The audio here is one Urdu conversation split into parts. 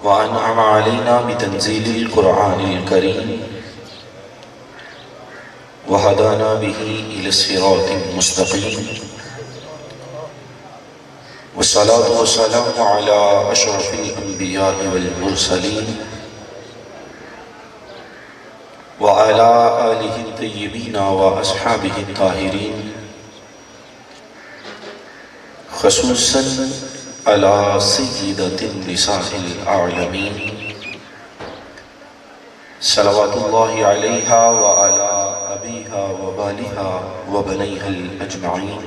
وأنعم علينا بتنزيل القرآن الكريم وهدانا به إلى الصراط المستقيم، والصلاة والسلام على أشرف الأنبياء والمرسلين وعلى آله الطيبين وأصحابه الطاهرين، خصوصاً على سيدة النساء العالمين صلوات الله عليها وعلى أبيها وبالها وبنيها الأجمعين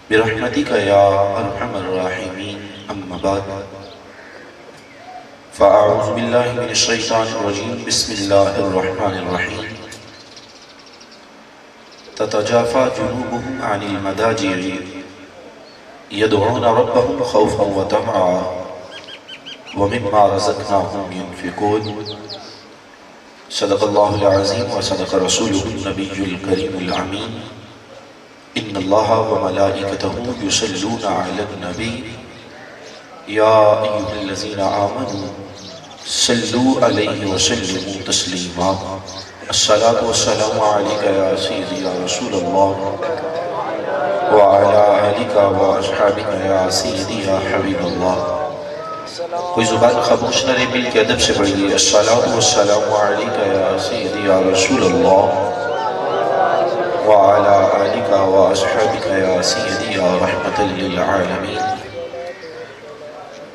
برحمتك يا أرحم الراحمين. أما بعد، فأعوذ بالله من الشيطان الرجيم. بسم الله الرحمن الرحيم. تتجافى جنوبهم عن المضاجع يدعون ربهم خوفا وطمعا ومما رزقناهم ينفقون. صدق الله العظيم وصدق رسوله النبي الكريم الأمين. إن الله وملائكته يصلون على النبي يا أيها الذين آمنوا صلوا عليه وسلموا تسليما. الصلاة والسلام عليك يا سيدي يا رسول الله وعلى آلك وأصحابك يا سيدي يا حبيب اللہ. کوئی زبان خاموش نہ رہے، مل کے ادب سے پڑھیے. الصلاة والسلام علیک یا سیدی یا رسول اللہ وعلى آلك وأصحابك يا سيدي يا رحمة للعالمين.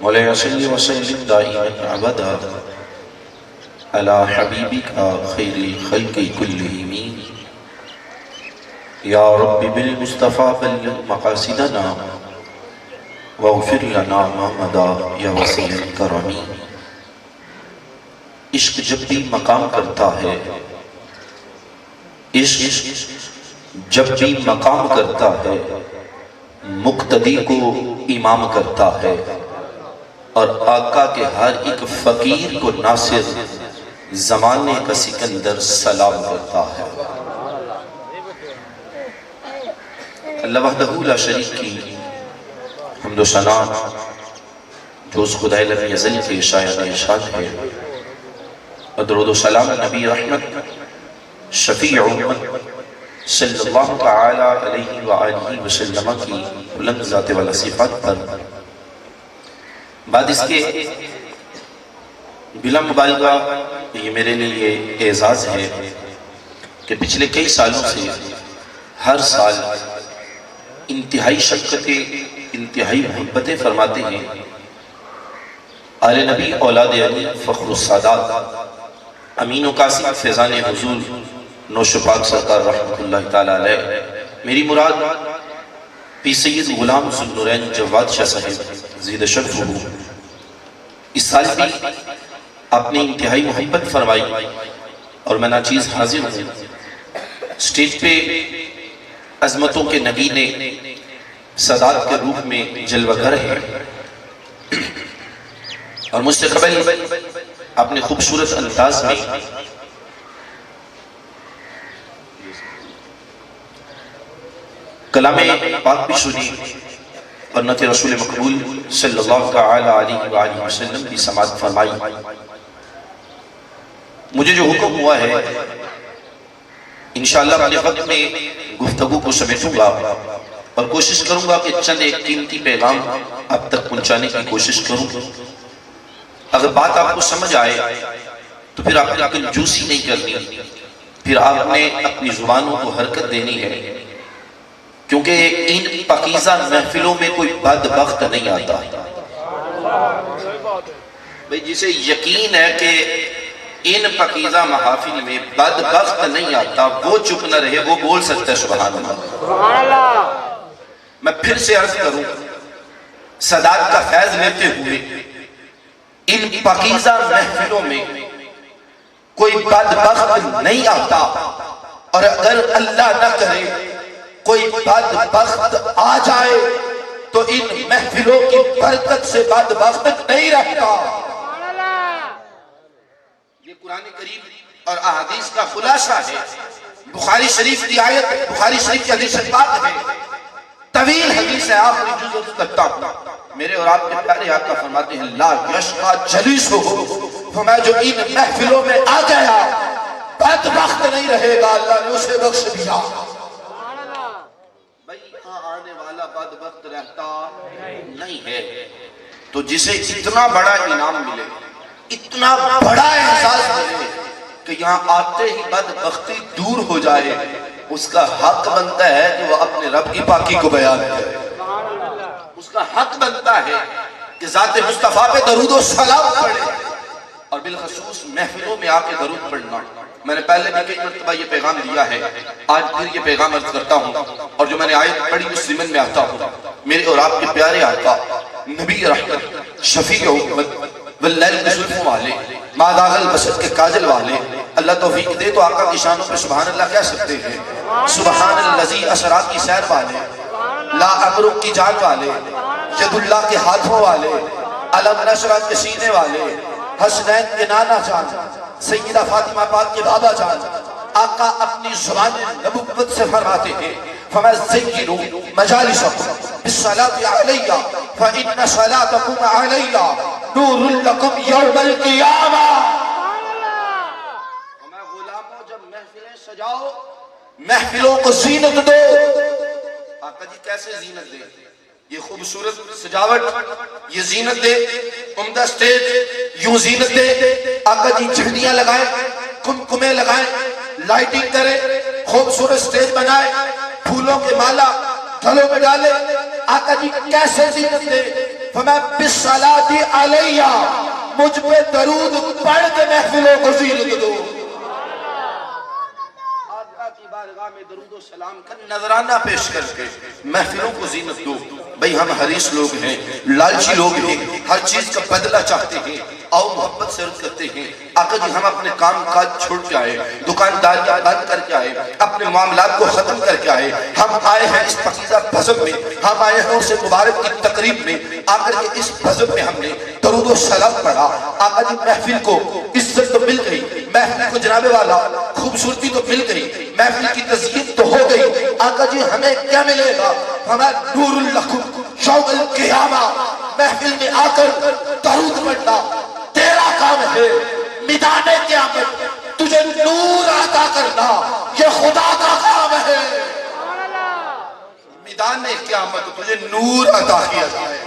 مولاي صل وسلم دائما أبدا على حبيبك خير الخلق كلهم. يا رب بالمصطفى بلغ مقاصدنا واغفر لنا ما مضى يا وسيع الكرم. عشق جب بھی مقام کرتا ہے، عشق جب بھی مقام کرتا ہے، مقتدی کو امام کرتا ہے، اور آقا کے ہر ایک فقیر کو ناصر زمانے کا سکندر سلام کرتا ہے. اللہ وحدہ لا شریک کی حمد و ثنا جو اس خدائے لم یزل کے شایان ارشاد ہے، اور درود و سلام نبی رحمت شفیع امت صلی اللہ تعالی علیہ وآلہ وسلم کی بلند ذات والا صفات پر. بعد اس کے بلا مبالغہ یہ میرے لیے اعزاز ہے کہ پچھلے کئی سالوں سے ہر سال انتہائی شفقتیں، انتہائی محبتیں فرماتے ہیں آل نبی اولاد علی فخر السادات امین و قاسم فیضان حضور نوش پاک سرکار رحمت اللہ تعالیٰ علیہ. میری مراد پی سید غلام ذو النورین جواد شاہ صاحب زید شرف ہو. اس سال بھی آپ نے انتہائی محبت فرمائی اور میں ناچیز حاضر ہوں. سٹیج پہ عظمتوں کے نگینے سادات کے روح میں جلوہ گر ہے، اور مجھ سے قبل اپنے خوبصورت انداز میں کلام پاک بھی سنی اور نعت رسول مقبول صلی اللہ تعالی علیہ وآلہ وسلم کی سماعت فرمائی. مجھے جو حکم ہوا ہے انشاءاللہ اپنے وقت میں گفتگو کو سمیٹوں گا اور کوشش کروں گا کہ چند ایک قیمتی پیغام اب تک پہنچانے کی کوشش کروں. اگر بات آپ کو سمجھ آئے تو پھر آپ نے کنجوسی نہیں کرنی، پھر آپ نے اپنی زبانوں کو حرکت دینی ہے، کیونکہ ان پاکیزہ محفلوں میں کوئی بدبخت نہیں آتا. بھئی جسے یقین ہے کہ ان پاکیزہ محافل میں بدبخت نہیں آتا، وہ چپ نہ رہے، وہ بول سکتا ہے سبحان اللہ. میں پھر سے عرض کروں، سادات کا فیض لیتے ہوئے ان پاکیزہ محفلوں میں کوئی بدبخت نہیں آتا، اور اگر اللہ نہ کرے کوئی بدبخت آ جائے تو ان محفلوں کی برکت سے بدبخت نہیں رہتا. یہ قرآن کریم اور احادیث کا خلاصہ ہے. بخاری شریف کی آیت، بخاری شریف کی حدیث پاک ہے، طویل حدیث ہے، آخری جزء کرتا ہوں. میرے اور آپ کے پیارے آقا فرماتے ہیں لا یشقا جلیسہ، فرمایا جو ان محفلوں میں آ گیا بدبخت نہیں رہے گا، اللہ نے اسے بخش دیا۔ بھئی یہاں آنے والا بدبخت رہتا نہیں ہے۔ تو جسے اتنا بڑا انعام ملے، اتنا بڑا احساس ملے کہ یہاں آتے ہی بدبختی دور ہو جائے، اس کا حق بنتا ہے کہ وہ اپنے رب کی پاکی کو بیان کرے۔ اس کا حق بنتا ہے کہ ذات مصطفیٰ پہ درود و سلام پڑھے، اور بالخصوص محفلوں میں آ کے درود پڑھنا۔ میں نے پہلے بھی کئی مرتبہ یہ پیغام دیا ہے، آج پھر یہ پیغام عرض کرتا ہوں، اور جو میں نے آیت پڑھی اس ضمن میں آتا ہوں۔ میرے اور آپ کے پیارے آقا نبی رحمت، شفیع امت، واللیل کے زلفوں والے، ماداغ البسط کے کاجل والے، اللہ توفیق دے تو آقا کی شانوں پہ سبحان اللہ کہہ سکتے ہیں۔ سبحان الذی اسریٰ کی سیر والے، لا امرک کی جان والے، ید اللہ کے ہاتھوں والے، علم نشرہ کے سینے والے، حسنین کے نانا جان، سیدہ فاطمہ پاک کے بابا جان، آقا اپنی زبان نبوت سے فرماتے ہیں فرمایا زینوا مجالسکم بالصلاۃ علی فإن صلاتکم علی نور لکم یوم القیامہ۔ فرمایا غلاموں جب محفلیں سجاؤ، محفلوں کو زینت دو۔ آقا جی کیسے زینت دے؟ یہ خوبصورت سجاوٹ، یہ زینت دے، عمدہ سٹیج یوں زینت دے۔ آقا جی جھنڈیاں لگائیں، کمکمے لگائیں، لائٹنگ کریں، خوبصورت سٹیج بنائیں، پھولوں کے مالا گھروں میں ڈالے۔ آقا جی کیسے زینت دے؟ فرمایا بالصلاۃ علی، مجھ پہ درود پڑھ کے محفلوں کو زینت دو۔ آقا کی بارگاہ میں درود و سلام کا نذرانہ پیش کر کے محفلوں کو زینت دو۔ بھئی ہم حریص لوگ ہیں، لالچی لوگ ہیں، ہر چیز کا بدلہ چاہتے ہیں، آؤ محبت سے عرض کرتے ہیں آقا جی ہم اپنے کام کاج چھوڑ کے آئے، دکانداریاں بند کر کے آئے، اپنے معاملات کو ختم کر کے آئے، ہم آئے ہیں اس پاکیزہ بزم میں، ہم آئے ہیں اس مبارک کی تقریب میں، آ کر کے اس بزم میں ہم نے درود و سلام پڑھا۔ آقا جی محفل کو عزت تو مل گئی، محفل کو جناب والا خوبصورتی تو مل گئی، محفل کی تزیین تو ہو گئی، آقا جی ہمیں کیا ملے گا؟ ہمیں نور لکم یوم القیامہ۔ محفل میں آ کر درود پڑھنا تیرا کام ہے، میدان قیامت تجھے نور عطا کرنا یہ خدا کا کام ہے۔ میدان قیامت تجھے نور عطا کیا جائے۔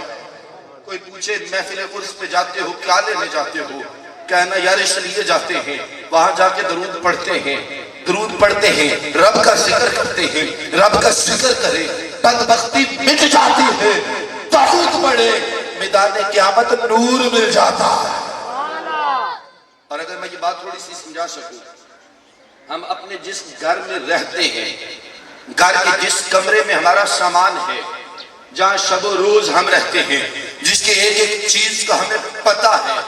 کوئی پوچھے محفل عرس پہ جاتے ہو کیا لینے جاتے ہو؟ کہنا یار اس لیے جاتے ہیں، وہاں جا کے درود پڑھتے ہیں، درود پڑھتے ہیں، رب کا ذکر کرتے ہیں، رب کا ذکر کرے بدبختی مٹ جاتی ہے، درود پڑھے میدان قیامت نور مل جاتا ہے۔ اور اگر میں یہ بات تھوڑی سی سمجھا سکوں، ہم اپنے جس گھر میں رہتے ہیں، گھر کے جس کمرے میں ہمارا سامان ہے، جہاں شب و روز ہم رہتے ہیں، جس کے ایک ایک چیز کا ہمیں پتہ ہے،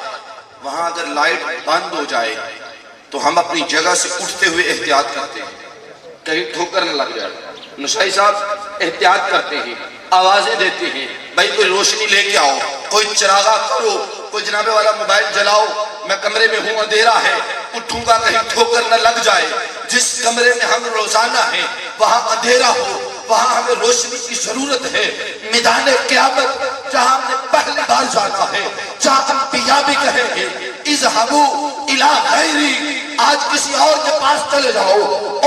وہاں اگر لائٹ بند ہو جائے تو ہم اپنی جگہ سے اٹھتے ہوئے احتیاط کرتے ہیں کہیں ٹھوکر نہ لگ جائے۔ نشائی صاحب احتیاط کرتے ہیں، آوازیں دیتے ہیں بھائی کوئی روشنی لے کے آؤ، کوئی چراغا کرو، کوئی جناب والا موبائل جلاؤ، میں کمرے میں ہوں اندھیرا ہے، اٹھوں گا کہیں ٹھوکر نہ لگ جائے۔ جس کمرے میں ہم روزانہ ہیں وہاں اندھیرا ہو، وہاں ہمیں روشنی کی ضرورت ہے۔ میدان قیامت جہاں ہم نے پہلی بار جانا ہے، جہاں انبیاء بھی کہیں گے اذهبوا الى غیری، آج کسی اور کے پاس چلے جاؤ،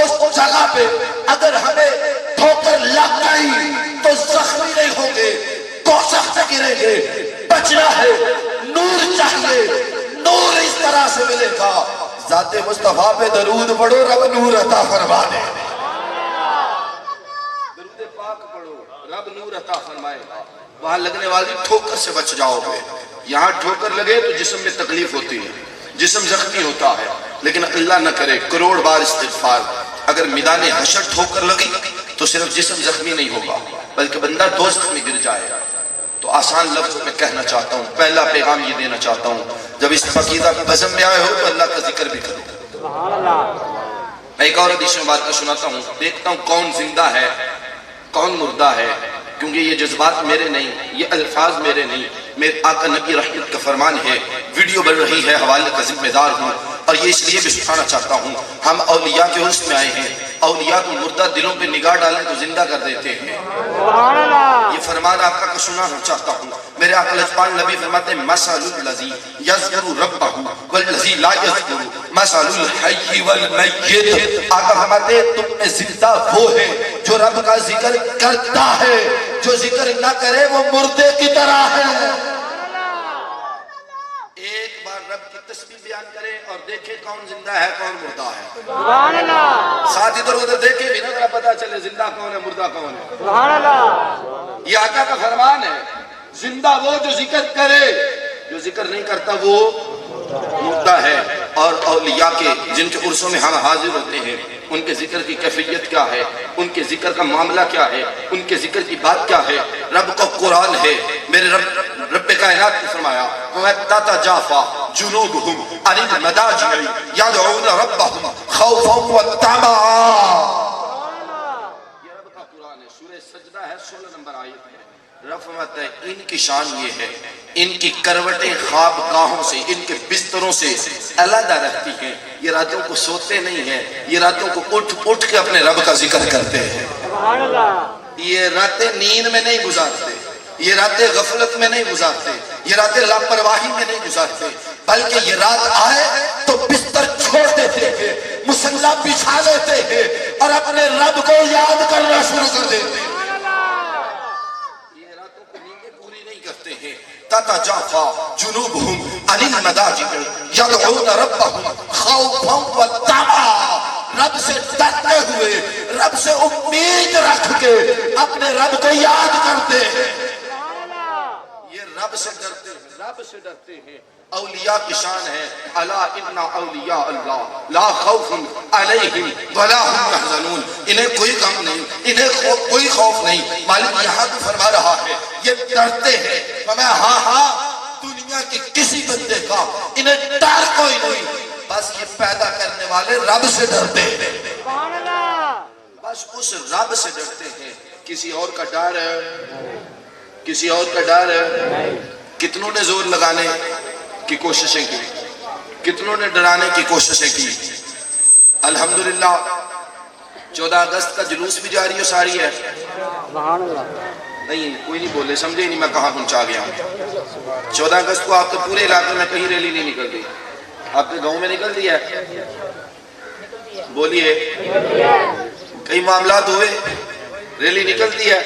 اس جگہ پہ اگر ہمیں ٹھوکر لگ گئی تو زخمی نہیں ہوں گے، کوشش سے گریں گے، بچنا ہے، نور چاہیے، نور اس طرح سے ملے گا۔ ذات مصطفیٰ پہ درود پڑھو، رب نور عطا فرما دے۔ درود پاک پڑھو، رب نور عطا فرمائے گا۔ وہاں لگنے والی ٹھوکر سے بچ جاؤ گے۔ یہاں ٹھوکر لگے تو جسم میں تکلیف ہوتی ہے، جسم زخمی ہوتا ہے، لیکن اللہ نہ کرے کروڑ بار استغفار، اگر میدان حشر ٹھوکر لگی تو صرف جسم زخمی نہیں ہوگا بلکہ بندہ دوزخ میں گر جائے گا۔ تو آسان لفظ میں کہنا چاہتا ہوں، پہلا پیغام یہ دینا چاہتا ہوں، جب اس پاکیزہ بزم میں آئے ہو تو اللہ کا ذکر بھی کرو۔ میں ایک اور حدیث میں بات سناتا ہوں، دیکھتا ہوں کون زندہ ہے کون مردہ ہے، کیونکہ یہ جذبات میرے نہیں، یہ الفاظ میرے نہیں، میرے آقا نبی رحمت کا فرمان ہے۔ ویڈیو بن رہی ہے، حوالے کا ذمہ دار ہوں، اور یہ اس لیے بھی سکھانا چاہتا ہوں، ہم اولیاء کے عرس میں آئے ہیں، اولیاء کو مردہ دلوں پہ نگاہ ڈالیں تو زندہ کر دیتے ہیں. یہ فرمان آقا کا سنا چاہتا ہوں. میرے آقا لجپال نبی فرماتے ہیں مثل الذی یذکر ربہ والذی لا یذکر مثل الحی والمیت. آقا فرماتے ہیں تم میں زندہ وہ ہے جو رب کا ذکر کرتا ہے، جو ذکر نہ کرے وہ مردے کی طرح ہے. ایک بار رب کی تسبیح بیان کرے اور دیکھے کون زندہ ہے کون مردہ ہے. سبحان اللہ. ساتھ ادھر ادھر دیکھے بھی نہ پتا چلے زندہ کون ہے مردہ کون ہے. سبحان اللہ. یہ آقا کا فرمان ہے. زندہ وہ جو ذکر کرے، جو ذکر نہیں کرتا وہ مردہ ہے. اور اولیاء کے جن کے عرصوں میں ہم حاضر ہوتے ہیں ان کے ذکر کی کیفیت کیا ہے، ان کے ذکر کا معاملہ کیا ہے، ان کے ذکر کی بات کیا ہے. رب کا قرآن ہے. میرے رب کائنات نے فرمایا تتجافی جنوبهم عن المضاجع يدعون ربهم خوفا وطمعا. یہ رب کا قرآن ہے. سورہ سجدہ ہے 16 نمبر آیت ہے. رب فرماتا ہے ان کی شان یہ ہے ان کی کروٹیں خواب گاہوں سے، ان کے بستروں سے علیحدہ رہتی ہیں. یہ راتوں کو سوتے نہیں ہیں، یہ راتوں کو اٹھ اٹھ کے اپنے رب کا ذکر کرتے ہیں. یہ راتیں نیند میں نہیں گزارتے، یہ راتیں غفلت میں نہیں گزارتے، یہ راتیں لاپرواہی میں نہیں گزارتے، بلکہ یہ رات آئے تو بستر چھوڑ دیتے ہیں، مصلی بچھا لیتے ہیں اور اپنے رب کو یاد کرنا شروع کر دیتے ہیں. یہ راتوں کو نیندیں پوری نہیں کرتے ہیں. تتجافی جنوبهم عن المضاجع يدعون ربهم خوفا وطمعا. رب سے ڈرتے ہوئے، رب سے امید رکھ کے اپنے رب کو یاد کرتے ہیں. رب سے ڈرتے ہیں، رب سے ڈرتے ہیں. اولیاء کی شان ہے الا ان اولیاء اللہ لا خوف علیہم ولا هم يحزنون. انہیں کوئی غم نہیں، انہیں کوئی خوف نہیں. مالک یہاں تو فرما رہا ہے یہ ڈرتے ہیں. میں ہاں دنیا کے کسی بندے کا انہیں ڈر کوئی نہیں، بس یہ پیدا کرنے والے رب سے ڈرتے ہیں. بس اس رب سے ڈرتے ہیں. کسی اور کا ڈر ہے، کسی اور کا ڈر ہے. کتنوں نے زور لگانے کی کوششیں کی، کتنوں نے ڈرانے کی کوششیں کی. الحمدللہ 14 اگست کا جلوس بھی جاری و ساری ہے. نہیں کوئی نہیں بولے، سمجھے نہیں میں کہاں پہنچا گیا ہوں. 14 اگست کو آپ کے پورے علاقے میں کہیں ریلی نہیں نکل دی. آپ کے گاؤں میں نکل دی ہے؟ بولیے. کئی معاملات ہوئے ریلی نکلتی ہے،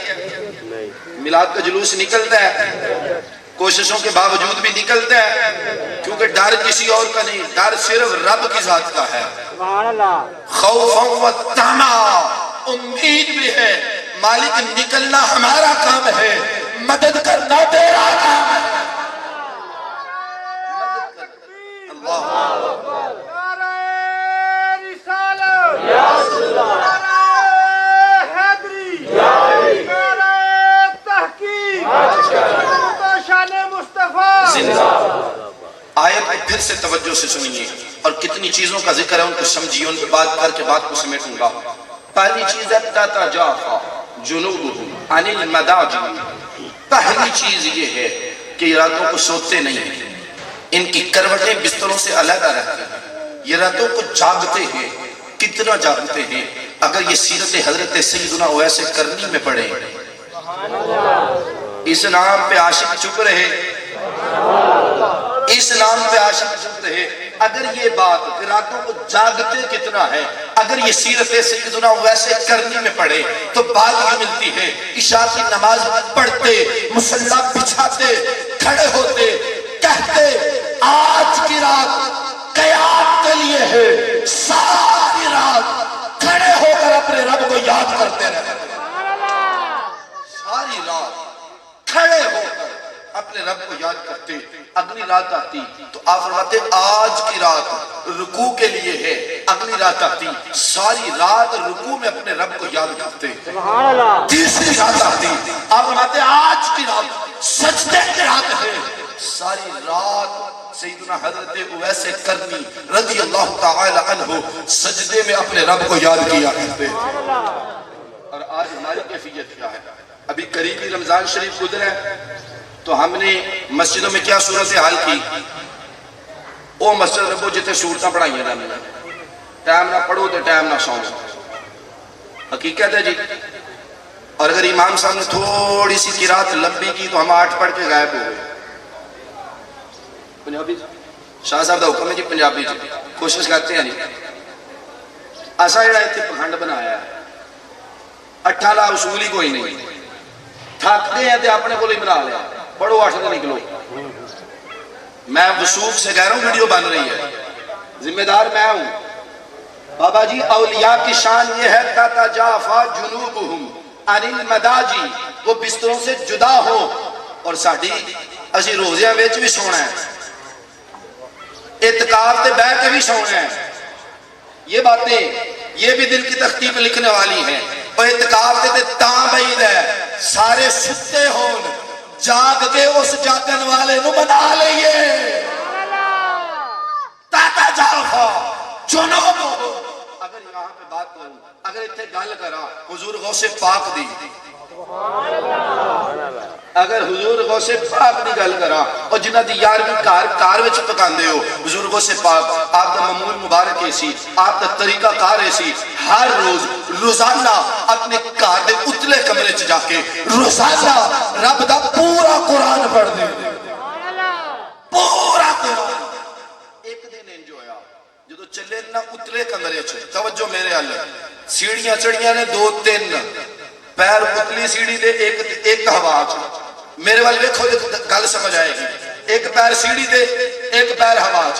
میلاد کا جلوس نکلتا ہے، کوششوں کے باوجود بھی نکلتا ہے، کیونکہ ڈر کسی اور کا نہیں، ڈر صرف رب کی ذات کا ہے. خوفا و طمعا. امید بھی ہے. مالک نکلنا ہمارا کام ہے، مدد کرنا تیرا کام ہے. آیت کو پھر سے توجہ سے سنیے اور کتنی چیزوں کا ذکر ہے ان کو سمجھیے، ان پر بات کر کے بات کو سمیٹوں گا. پہلی چیز ہے تتجافی جنوبهم عن المضاجع. پہلی چیز یہ ہے کہ یہ راتوں کو سوتے نہیں ہیں، ان کی کروٹیں بستروں سے علیحدہ رہتی ہیں. یہ راتوں کو جاگتے ہیں. کتنا جاگتے ہیں؟ اگر یہ سیرت حضرت سیدنا اویس کرنی میں پڑھیں، اس نام پہ عاشق چپ رہے، اس نام پہ عاشق چپ رہے. اگر یہ بات کہ راتوں کو جاگتے کتنا ہے، اگر یہ سیرت سیدنا اویس کرنی میں پڑھے تو بات یہ ملتی ہے. عشاء کی نماز پڑھتے، مصلی بچھاتے، کھڑے ہوتے، کہتے آج کی رات قیام کے لیے ہے. ساری رات کھڑے ہو کر اپنے رب کو یاد کرتے رہے. ساری رات کھڑے ہو کر اپنے رب کو یاد کرتے. اگلی رات آتی تو آپ فرماتے آج کی رات رکوع کے لیے ہے. اگلی رات آتی ساری رات رکوع میں اپنے رب کو یاد کرتے. تیسری رات آتی آپ فرماتے آج کی رات سجدے کی رات ہے. ساری رات سیدنا حضرت اویس کرنی رضی اللہ تعالی عنہ سجدے میں اپنے رب کو یاد کیا کرتے. اور آج ہماری کیفیت کیا ہے؟ ابھی قریبی رمضان شریف گزرا ہے تو ہم نے مسجدوں میں کیا صورتحال کی؟ وہ مسجد ربو جتے صورتیں پڑھائیں ٹائم نہ پڑھو تو ٹائم نہ سو. حقیقت ہے جی. اور اگر امام صاحب نے تھوڑی سی قرات لمبی کی تو ہم 8 پڑھ کے غائب ہو گئے. پنجابی شاہ صاحب دا حکم ہے جی پنجابی جی کوشش کرتے ہیں جی. ایسا جڑا اتنے پکھنڈ بنایا ہے 8 اصول ہی کوئی نہیں. تھکتے ہیں تو اپنے کو ہی بنا لیا پڑھو 8 سے نکلو. میں وثوق سے کہہ رہا ہوں ویڈیو بن رہی ہے ذمہ دار میں ہوں. بابا جی اولیاء کی شان یہ ہے تتجافا جنوبہم عن المداجی وہ بستروں سے جدا ہو. اور ساڑھی اسی روزیاں ویچ بھی سونا ہے اعتکاف تے بیٹھ کے بھی سونا ہے. یہ باتیں یہ بھی دل کی تختی پہ لکھنے والی ہیں. اور اعتکاف تے تاں بعید ہے سارے ستے ہون جاگ کے اس جاگن والے نو بنا لئیے. تاتا جافا جنوب. اگر یہاں پہ بات کروں اگر اتنے گل کرا حضور غوث پاک دی اگر حضور غوث پاک دی گل کرا اور جنہ دی 11ویں کار وچ پکاندے ہو حضور غوث پاک آپ دا معمول مبارک ایسی آپ دا طریقہ کار ایسی ہر روزانہ اپنے کار دے اتلے کمرے چ جا کے روزانہ رب دا پورا قرآن پڑھ دے. پورا قرآن. ایک دن انج ہویا جدو چلے نہ اتلے کمرے چ توجہ میرے اللہ سیڑھیاں چڑھیاں نے 2-3 پیر اتلی سیڑھی دے ایک ہوا چ میرے والے دیکھو گل سمجھ آئے گی. ایک پیر سیڑھی دے ایک پیر ہوا چ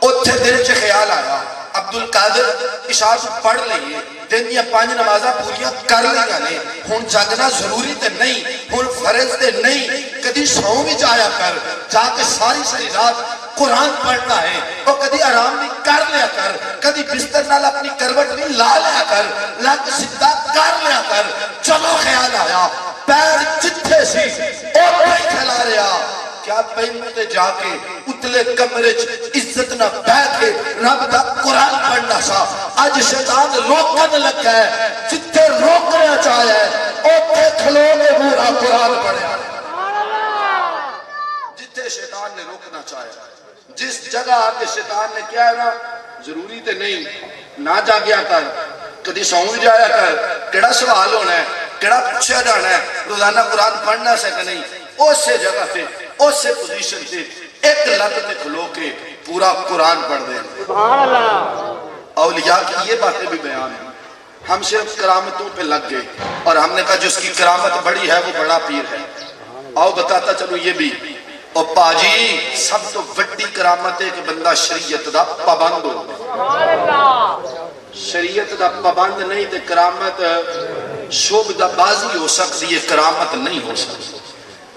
اتھے دل چ خیال آیا عبدالقادر عشاء پڑھ لئیے دن یا 5 نمازاں پوریاں کر لیا نے ہون جاگنا ضروری تے نہیں ہون فرض تے نہیں کدی سو بھی جایا کر جا کے ساری رات قرآن پڑھنا ہے اور کدی آرام بھی کر لیا کر کدی بستر نال اپنی کروٹ بھی لا لیا کر لگ سدھا کر لیا کر. چلو خیال آیا پیر جتھے سی اور نہیں کھلا رہا کیا پہلے تے جا کے اتلے کمرے عزت نہ بیٹھے رب دا قرآن پڑھنا سا. آج شیطان روکن لگا ہے جتھے روکنا چاہیا ہے اوتھے کھلو کے پورا قرآن پڑھیا. جتھے شیطان نے روکنا چاہیا جس جگہ آکے شیطان نے کیا ہے نا ضروری تے نہیں نہ جا گیا کر کدی سون جایا کر کیڑا سوال ہونا ہے کیڑا پوچھا جانا ہے روزانہ قرآن پڑھنا سے کہ نہیں اس سے جگہ سے اس سے پوزیشن سے ایک لت میں کھلو کے پورا قرآن پڑھ دیں. سبحان اللہ. اولیاء کی یہ باتیں بھی بیان ہیں. ہم صرف کرامتوں پہ لگ گئے اور ہم نے کہا جس کی کرامت بڑی ہے وہ بڑا پیر ہے. آؤ بتاتا چلو یہ بھی اور پاجی سب تو بڑی کرامت ہے کہ بندہ شریعت دا پابند ہو. سبحان اللہ. شریعت دا پابند نہیں تے کرامت شوب دا بازی ہو سکتی ہے کرامت نہیں ہو سکتی.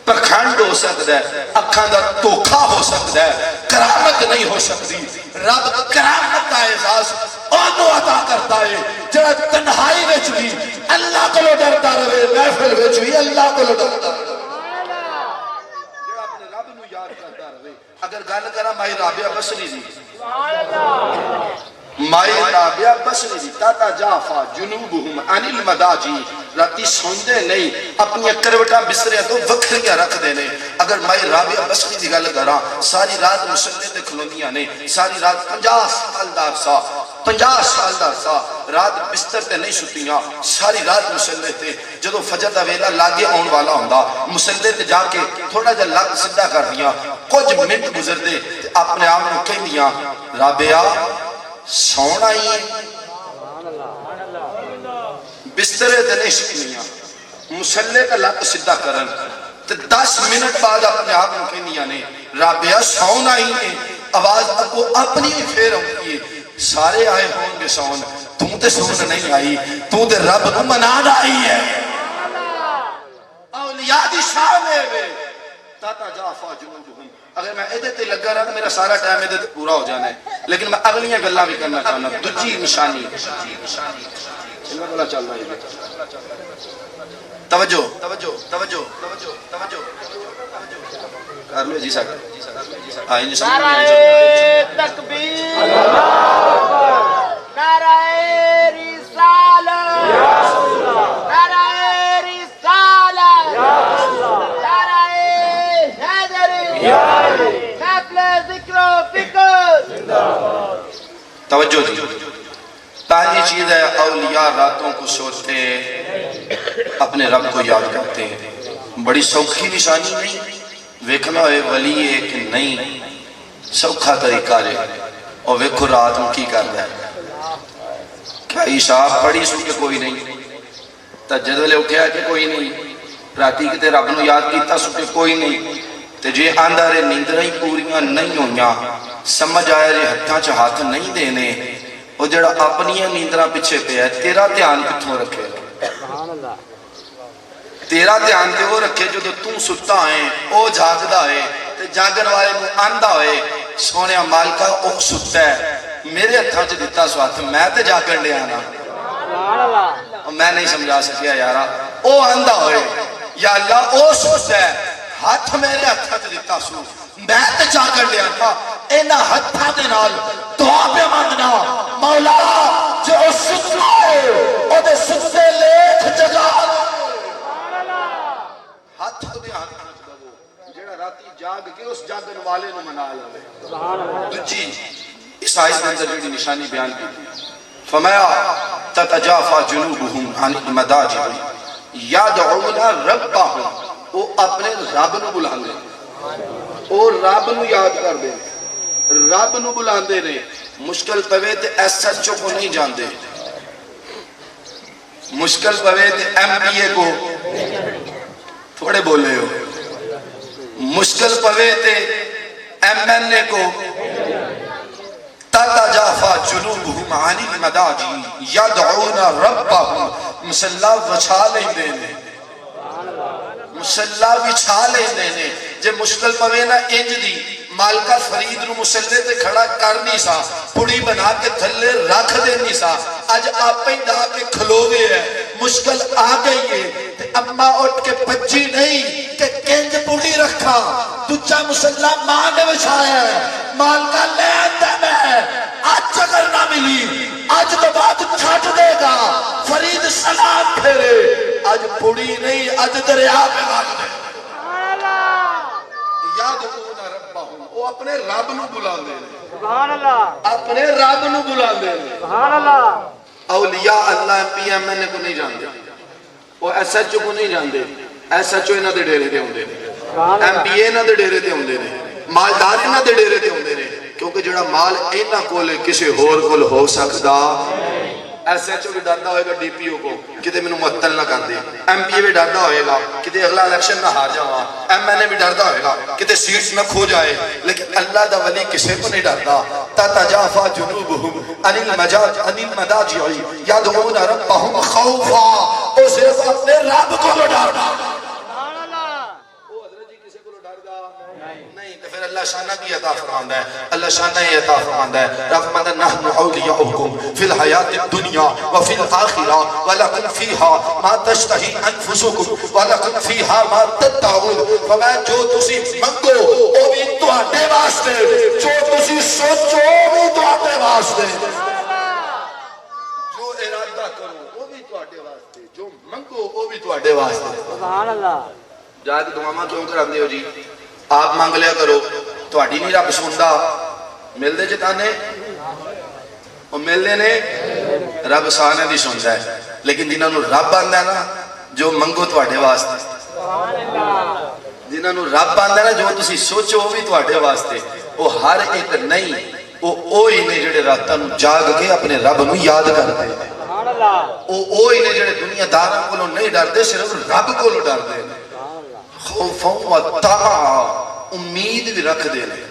پکھنڈ ہو سکتا ہے اکھاں دا توکھا ہو سکتا ہے کرامت نہیں ہو سکتی. رب کرامت کا احساس انہوں عطا کرتا ہے جڑا تنہائی وچ بھی اللہ کو ڈرتا رہے محفل وچ بھی اللہ کو ڈرتا رہے جڑا اپنے رب نو یاد کرتا رہے. اگر گل کرا مائی رابعہ بصری دی مائی رابعہ بصری دی تاتا جافا جنوبہم عن المداجی راتی سوندے نہیں اپنی کروٹاں بستریاں تو وکھریاں رکھ دینے. اگر مائی رابعہ بصری دی گل کرا ساری رات مسلے تے کھلونیاں نے ساری رات 50 سال دا سا رات بستر تے نہیں سٹیاں ساری رات مسلے تے جدو فجر دا ویلا لاگے آن والا ہوندا مسلے تے جا کے تھوڑا جا لگ سدھا کر دیا کچھ منٹ گزر دے اپنے آپ کو کہہ دیا رابعہ سونا ہی بسترے تے نہیں سٹیاں مسلے کا لگ سدھا کرن تے 10 منٹ بعد اپنے آپ کو کہہ دیا نے رابعہ سونا ہی ہے. آواز وہ اپنی پھر ہوئی سارے آئے ہوں گے سون تم تے سون نہیں آئی تو تے رب نو منان آئی ہے. اولیاء دی شان ہے تاتا جافا جنوبہم. اگر میں ایدے تے لگا رہا تو میرا سارا ٹائم ایدے تے پورا ہو جانا ہے لیکن میں اگلیاں گلاں بھی کرنا چاہنا. دجی نشانی اللہ بلا چل رہا ہے. توجہ توجہ توجہ توجہ کر لو جی صاحب آئیں نعرہ تکبیر نعرہ رسالت نعرہ رسالت نعرہ حیدری محفل ذکر و فکر. توجہ جی پہلی چیز ہے اولیاء راتوں کو سوتے اپنے رب کو یاد کرتے ہیں. بڑی سوکھی نشانی نہیں ویکھنا ہوئے ولی ہے کہ نہیں سوکھا طریقہ رہے اور ویکھو رات میں کی کرتا ہے. کیا عشاء پڑھی سو کے کوئی نہیں تہجد ویلے اٹھیا کہ کوئی نہیں راتی کتے رب نو یاد کیتا سو کے کوئی نہیں تے جے آندا رے نیندراں ہی پوریاں نہیں ہویاں سمجھ آیا جے ہتھاں چ ہاتھ نہیں دینے او جڑا اپنی نیندراں پیچھے پیا ہے تیرا دھیان کتھوں رکھے تیرا دھیان تے وہ رکھے جو تو ستا ہے او جاگدا ہے تے جاگن والے نو آندا ہوئے سونے مالکا او ستا ہے میرے ہتھاں چ دتا سو ہاتھ میں تے جاگن دے آنا میں نہیں سمجھا سکیا یارا او آندا ہوئے یا اللہ او ستا ہے ہاتھ میرے ہتھاں چ دتا سو میں تے جاگن دے آنا اینا ہتھاں دے نال دعا پہ مانگنا مولا جو ستا ہے او دے ستے لیکھ جگہ ہاتھ دے ہاتھ جڑا راتی جاگ کے اس جاگن والے نو منا لے. دوجی اس آیت کے اندر جڑی نشانی بیان کی فرمایا تتجافا جنوبہم عن المضاجع یدعون ربہم وہ اپنے رب نو بلاندے اور رب نو یاد کر دے رب نو بلاندے نے مشکل پوے تے ایس ایچ او کو نہیں جاندے مشکل پوے تے ایم پی اے کو تھوڑے بولے ہو مشکل پوے تے ایم این اے کو تتجافا جنوبہم عن المضاجع یدعون ربہم مسلح وچھا لیں دینے مسلح وچھا لیں دینے جے مشکل پوے نا انج دی مالکہ فرید نو مسلح تے کھڑا کر نہیں سا پڑی بنا کے تھلے رکھ دے نہیں سا آج آپ پہ دا کے کھلو دے ہے مشکل آ گئی ہے تے اماں اٹھ کے پچی نہیں کہ کنج پڑی رکھا تجھا مسلح ماں نے بچھایا ہے مالکہ لے آتا میں آج اگر نہ ملی آج تو بات چھٹ دے گا فرید سلام پھیرے آج پڑی نہیں آج دریا پہ بھاگ دے یاد ہونا ربہم وہ اپنے رب نو بلا دے اپنے رب نو بلا دے اولیاء اللہ ایم پی ایم این اے کو نہیں جاندے وہ ایس ایچ او کو نہیں جاندے ایس ایچ او انہاں دے ڈیرے دے ہوندے نے ایم پی اے انہاں دے ڈیرے دے ہوندے نے مالدار انہاں دے ڈیرے دے ہوندے نے کیونکہ جڑا مال انہاں کولے کسے ہور کول ہو سکدا ایس ایچ او بھی ڈردا ہوئے گا ڈی پی او کو کتے میں معطل نہ کر دے ایم پی اے بھی ڈردا ہوئے گا کتے اگلا الیکشن نہ ہار جاواں ایم این اے بھی ڈردا ہوئے گا کتے سیٹس نہ کھو جائے لیکن اللہ دا ولی کسے کو نہیں ڈردا تتجافا جنوبہم عن المضاجع یدعون ربہم خوفا او صرف اپنے رب کو ڈردا نہیں تو پھر اللہ شانہ بھی عطا فرماندہ ہے اللہ شانہ ہی عطا فرماندہ ہے رب فرماندہ نحن اولیاؤکم فی الحیات الدنیا وفی الآخرہ ولکم فیہا ما تشتہی انفسکم ولکم فیہا ما تدعون فرمایا جو تسی منگو او بھی تواڈے واسطے جو تسی سوچو بھی تواڈے واسطے جو ارادہ کرو وہ بھی تواڈے واسطے جو منگو وہ بھی تواڈے واسطے سبحان اللہ جا کے دعاواں کیوں کراندے ہو جی آپ مانگ لیا کرو تو اڈی نہیں رب سندا مل دے جتانے اور مل دے نے رب سانے دی سندا ہے لیکن جنہاں نو رب آندا ہے نا جو منگو تواڈے واسطے جنہاں نو رب آندا ہے نا جو تسی سوچو وہ بھی تواڈے واسطے وہ ہر ایک نہیں وہ ہی نے جڑے راتاں نو جاگ کے اپنے رب نو یاد کردے وہ ہی نے جڑے دنیا داراں کولوں نہیں ڈردے صرف رب کولوں ڈردے خوفوں و طاعہ امید بھی رکھ دے لیں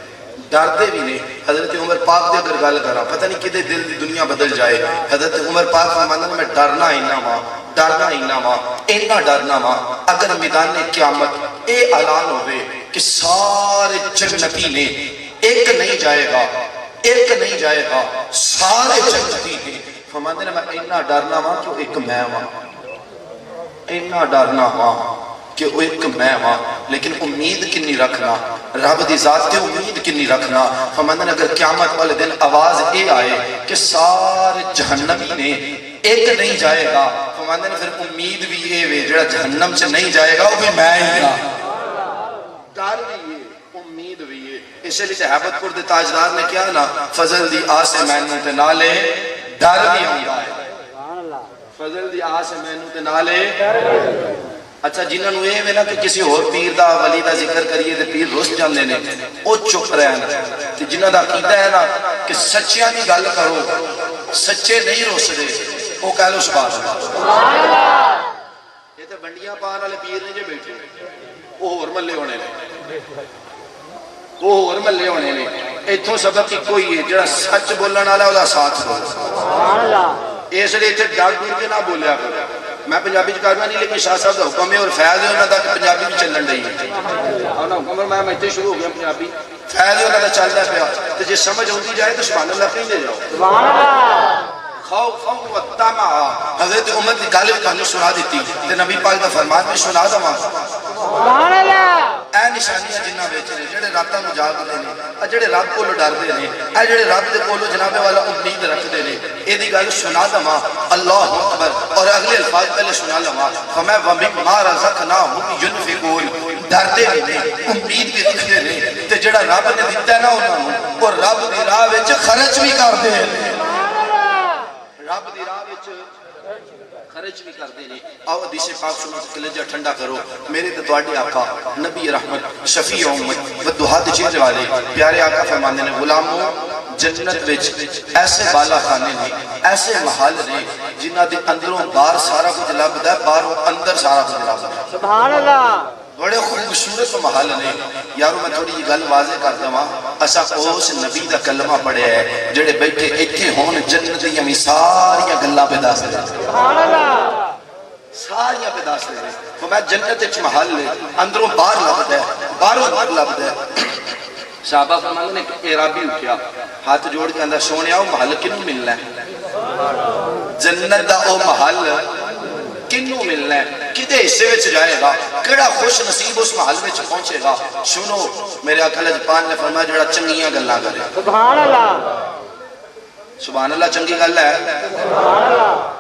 ڈردے بھی نہیں حضرت عمر پاک دے اگر گل کرا پتہ نہیں کدے دل دی دنیا بدل جائے حضرت عمر پاک فرمانا میں ڈرنا ہی نہ ماں اینا ڈرنا ماں اگر میدان قیامت اے اعلان ہوئے کہ سارے جنتی نے ایک نہیں جائے گا سارے جنتی نے فرمانے میں اینا ڈرنا ماں کہ ایک میں ماں اینا ڈرنا ماں کہ وہ ایک میں ماں لیکن امید کنی رکھنا رب دی ذات تے امید کنی رکھنا فرماندے اگر قیامت والے دن آواز اے آئے کہ سارے جہنمی نے ایک نہیں جائے گا فرماندے پھر امید بھی اے وے جڑا جہنم سے نہیں جائے گا وہ بھی میں ہی گا ڈر بھی ہے امید بھی ہے اسے لیے حیبت پور دے تاجدار نے کیا نا فضل دی آسے میں نے تے نالے ڈر بھی ہوں گا فضل دی آس مینوں تے نالے اچھا جنہاں نوں اے وے نا کہ کسی ہور پیر دا ولی دا ذکر کریے تے پیر رس جاندے نے او چپ رہن تے جنہاں دا عقیدہ ہے نا کہ سچیاں دی گل کرو سچے نہیں رسدے او کہہ لو سبحان اللہ یہ تے بنڈیاں پان والے پیر نے جے بیٹھے او ہور ملے ہونے نے وہ ہور ملے ہونے نے ایتھوں سبق ایک کوئی ہے جڑا سچ بولن والا او دا ساتھ دو سبحان اللہ اس لیے اتنے ڈر ڈر کے نہ بولیا کرو میں پنجابی کرنا نہیں لیکن شاہ صاحب کا حکم ہے اور فیض ہے انہوں کا کہ پنجابی بھی چلن رہی ہے حکم میں اتنے شروع ہو گیا پنجابی فیض ہے انہوں کا چلتا پیا تو جی سمجھ ہوتی جائے تو سبحان اللہ کہیں لے جاؤ سبحان اللہ خوف و طمع حضرت عمر کی گل بھی تمہیں سنا دیتی تے نبی پاک دا فرمان میں سنا دواں سبحان اللہ اے نشانیاں جنہاں وچ نے جڑے راتاں نوں جاگدے نے اے جڑے رب کولوں ڈردے نے اے جڑے رب دے کولوں جناب والا امید رکھدے نے اے دی گل سنا دواں اللہ اکبر اور اگلے الفاظ پہلے سنا لواں فما ومما رزقناہم ينفقون ڈردے نے امید بھی رکھدے نے تے جڑا رب نے دتا ہے نا انہاں نوں او رب دی راہ وچ خرچ بھی کردے نے رب دی راہ وچ خرچ بھی کر دینے آؤ حدیث پاک سنو کلیجہ ٹھنڈا کرو میرے تے تواڈے آقا نبی رحمت شفیع امت و دہات چیز والے پیارے آقا فرماندے نے غلاموں جنت وچ ایسے بالا خانے نے ایسے محل نے جنہاں دے اندروں باہر سارا کچھ لبدا ہے باہروں اندر سارا کچھ لبدا ہے سبحان اللہ بڑے خوبصورت محل نے یارو میں تھوڑی یہ گل واضح کر دواں اسا اس نبی دا کلمہ پڑھیا ہے جڑے بیٹھے ایتھے ہون جنت دی ہمیں ساری گلاں پہ دس دے سبحان اللہ ساری پہ دس دے تو میں جنت وچ محل ہے اندروں باہر لبدا ہے باہروں باہر لبدا ہے صحابہ فرماندے نے کہ عربی اٹھیا ہاتھ جوڑ کے اندر سونیا او محل کینوں ملنا ہے جنت دا او محل کنوں ملنا ہے کدے حصے وچ جائے گا کیڑا خوش نصیب اس محل وچ پہنچے گا سنو میرے آقا لجپال نے فرمایا جڑا چنگیاں گلاں کرے سبحان اللہ سبحان اللہ چنگی گل ہے سبحان اللہ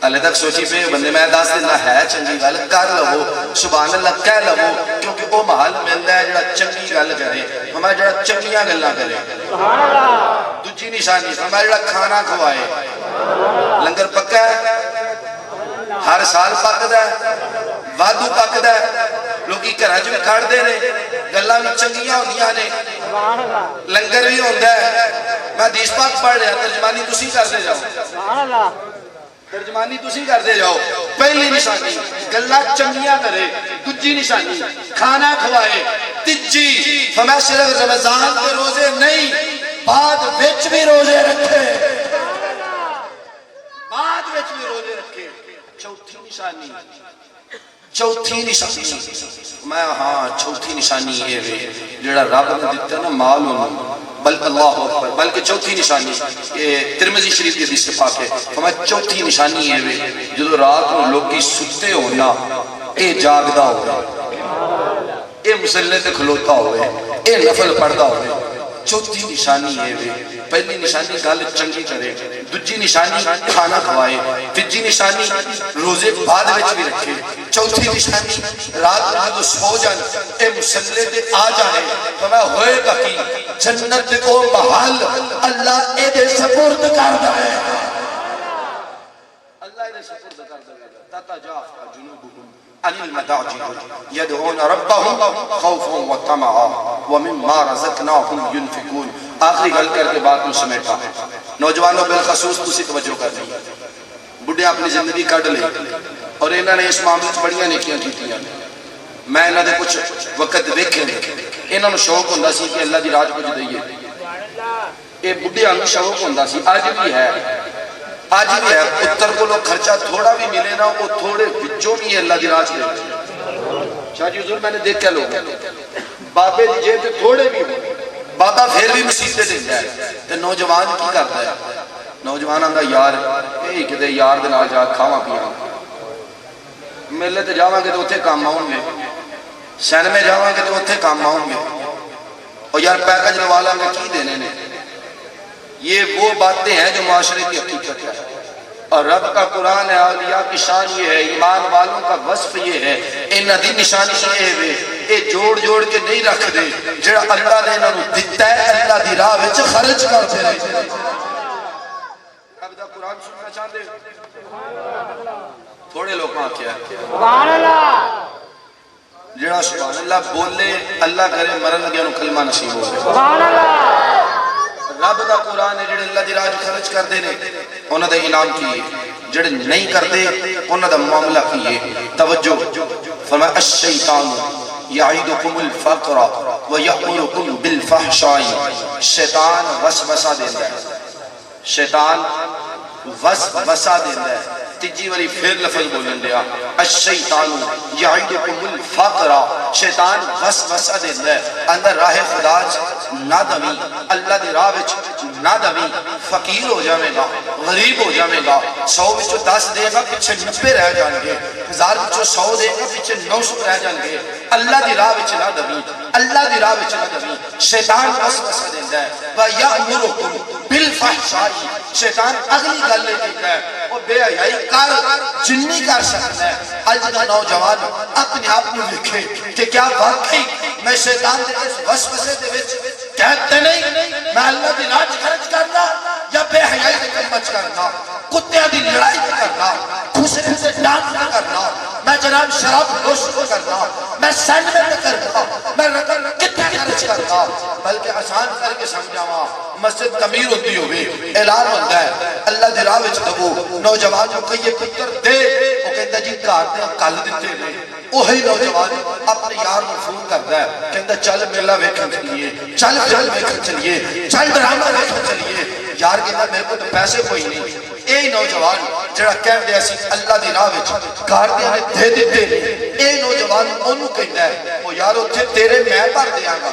اللہ تک سوچی پہ بندے میں دس دینا ہے چنگی گل کر لو سبحان اللہ کہہ لو کیونکہ وہ محل ملتا ہے جڑا چنگی گل کرے ہمارا جڑا چنگیاں گلاں کرے سبحان اللہ دوسری نشانی ہمارا جڑا کھانا کھوائے لنگر پکا ہے ہر سال پکدا ہے وادو پکدا ہے لوکی گھراں وچ کھڑدے نے گلاں وی چنگیاں ہوندیاں نے لنگر بھی ہوندا ہے میں حدیث پاک پڑھ رہا ترجمانی تسی کردے جاؤ سبحان اللہ ترجمانی تسی کردے جاؤ پہلی نشانی گلاں چنگیاں کرے دوسری نشانی کھانا کھوائے تیجی فرمایا صرف رمضان کے روزے نہیں بعد وچ بھی روزے رکھے بعد وچ بھی روزے رکھے چوتھی نشانی میں ہاں چوتھی نشانی یہ ہے جڑا رب نے دیتا ہے نا مال انہوں بلکہ اللہ اکبر بلکہ چوتھی نشانی یہ ترمذی شریف کی حدیث پاک ہے فرمایا چوتھی نشانی یہ ہے جدو رات کو لوگ ستے ہونا اے جاگدا ہوئے اے مسلح تے کھلوتا ہوئے اے نفل پڑھدا ہوئے چوتھی نشانی یہ ہے پہلی نشانی گل چنگی کرے دوسری نشانی کھانا کھوائے تیسری نشانی روزے بعد وچ بھی رکھے چوتھی نشانی رات کو سو جان اے مسلح تے آ جائے فرمایا ہوئے گا کی جنت او محل اللہ اے دے سپرد کردا ہے اللہ اے دے سپرد کردا ہے تتجافا جنوبهم عن المضاجع يدعون ربهم خوفا وطمعا ومما رزقناهم ينفقون آخری گل کر کے بات کو سمیٹا نوجوانوں بالخصوص تسی توجہ کر دی بڑھے اپنی زندگی کٹ لے اور انہوں نے اس معاملے سے بڑیاں نیکیاں کیتیاں میں انہوں نے کچھ وقت دیکھے انہوں نے شوق ہوندا سی کہ اللہ دی راج کچھ دئیے اے بڑھے ہم شوق ہوندا سی آج بھی ہے پتر کو لوگ خرچہ تھوڑا بھی ملے نا وہ تھوڑے بچوں بھی اللہ دی راج دے شاہ جی حضور میں نے دیکھا لوگ بابے دی جیب تے تھوڑے بھی بابا پھر بھی مسیحتے دیتا ہے تے نوجوان کی کرتا ہے نوجوان آنگا یار اے کدے یار دے نال جا کھاواں پیاں میلے تے جاواں گے تو اتھے کام آؤں گے سینمے جاواں گے تو اتھے کام آؤں گے اور یار پیکج لوالا گے کی دینے نے یہ وہ باتیں ہیں جو معاشرے کی حقیقت ہے اور رب کا قرآن ہے اولیاء کی شان یہ ہے ایمان والوں کا وصف یہ ہے اے ندی نشانی یہ ہے اے جوڑ جوڑ کے نہیں رکھ دے جڑا اللہ نے انہوں دیتا ہے اللہ دی راہ وچ خرچ کرتے رہے رب دا قرآن سننا چاہتے کلمہ کیا ہے؟ سبحان اللہ جڑا سبحان اللہ بولے اللہ کرے مرن لگیا نو کلمہ نصیب ہو جائے. سبحان اللہ رب دا قرآن ہے جڑے اللہ دی راہ خرچ کر دے نے انہاں دا انعام کیے, جڑے نہیں کر دے انہاں دا معاملہ کیے. توجہ فرمایا الشیطان یعیدکم الفقر ویأمرکم بالفحشاء. شیطان وسوسہ دیندا ہے, شیطان وسوسہ دیندا ہے. تیجی والی پھر لفظ بولن دیا الشیطان یعیدکم الفقر. شیطان وسوسہ دیندا ہے اندر راہ خدا نہ دوی, اللہ دی راہ وچ نہ دوی, فقیر ہو جاویں گا, غریب ہو جاویں گا, 100 وچوں 10 دے گا پیچھے 90 رہ جان گے, 1000 وچوں 100 دے گا پیچھے 900 رہ جان گے. اللہ دی راہ وچ نہ دوی, اللہ دی راہ وچ نہ دوی. شیطان وسوسہ دیندا ہے وَيَأْمُرُكُمْ بِالْفَحْشَاءِ. شیطان اگلی گل لے دیتا ہے وہ بے حیائی کر جنی کر سکتا ہے. اج دا نوجوان اپنے آپ کو لکھے کہ کیا واقعی میں شیطان دے اس وسوسے دے وچ کہتے نہیں میں اللہ دی راہ خرچ کرنا یا بے حیائی دے کلمچ کرنا, کتیاں دی لڑائی کرنا, خسرے سے ڈانس کرنا, میں جناب شراب نوش کرنا, میں سینڈ کرنا, میں رقم کتنے خرچ کرنا. بلکہ آسان کر کے سمجھاواں مسجد تعمیر ہوتی ہوئے اعلان ہوتا ہے اللہ دی راہ وچ دو نوجوان جو کئی پتر دے وہ کہتا جی گھر دے کل دیتے نے. وہی نوجوان اپنے یار کو فون کرتا ہے کہتا چل میلہ ویکھن چلیے, چل فلم ویکھن چلیے, چل ڈرامہ ویکھن چلیے. یار کہتا میرے کو تو پیسے کوئی نہیں. اے نوجوان جڑا کہہ دیا سی اللہ دی راہ وچ گھر دے دے دیتے نے, اے نوجوان اونوں کہندا ہے او یار اوتھے تیرے میں بھر دیاں گا,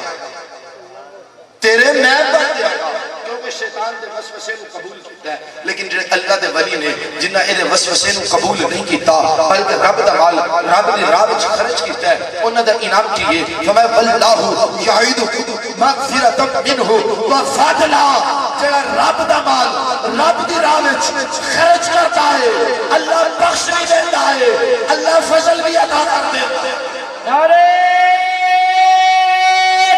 تیرے میں بھر دیاں گا. کیونکہ شیطان دے وسوسے کو قبول کیتا ہے, لیکن جڑے اللہ دے ولی نے جنہاں اے دے وسوسے کو قبول نہیں کیتا بلکہ رب دا مال رب دی راہ وچ خرچ کیتا ہے انہاں دا انعام کیے. فرمایا واللہ یعیدکم مغفرۃ منہ وفضلا. جڑا رب دا مال رب دی راہ وچ خرچ کرتا ہے اللہ بخش بھی دیتا ہے, اللہ فضل بھی عطا کر دیتا ہے. نعرہ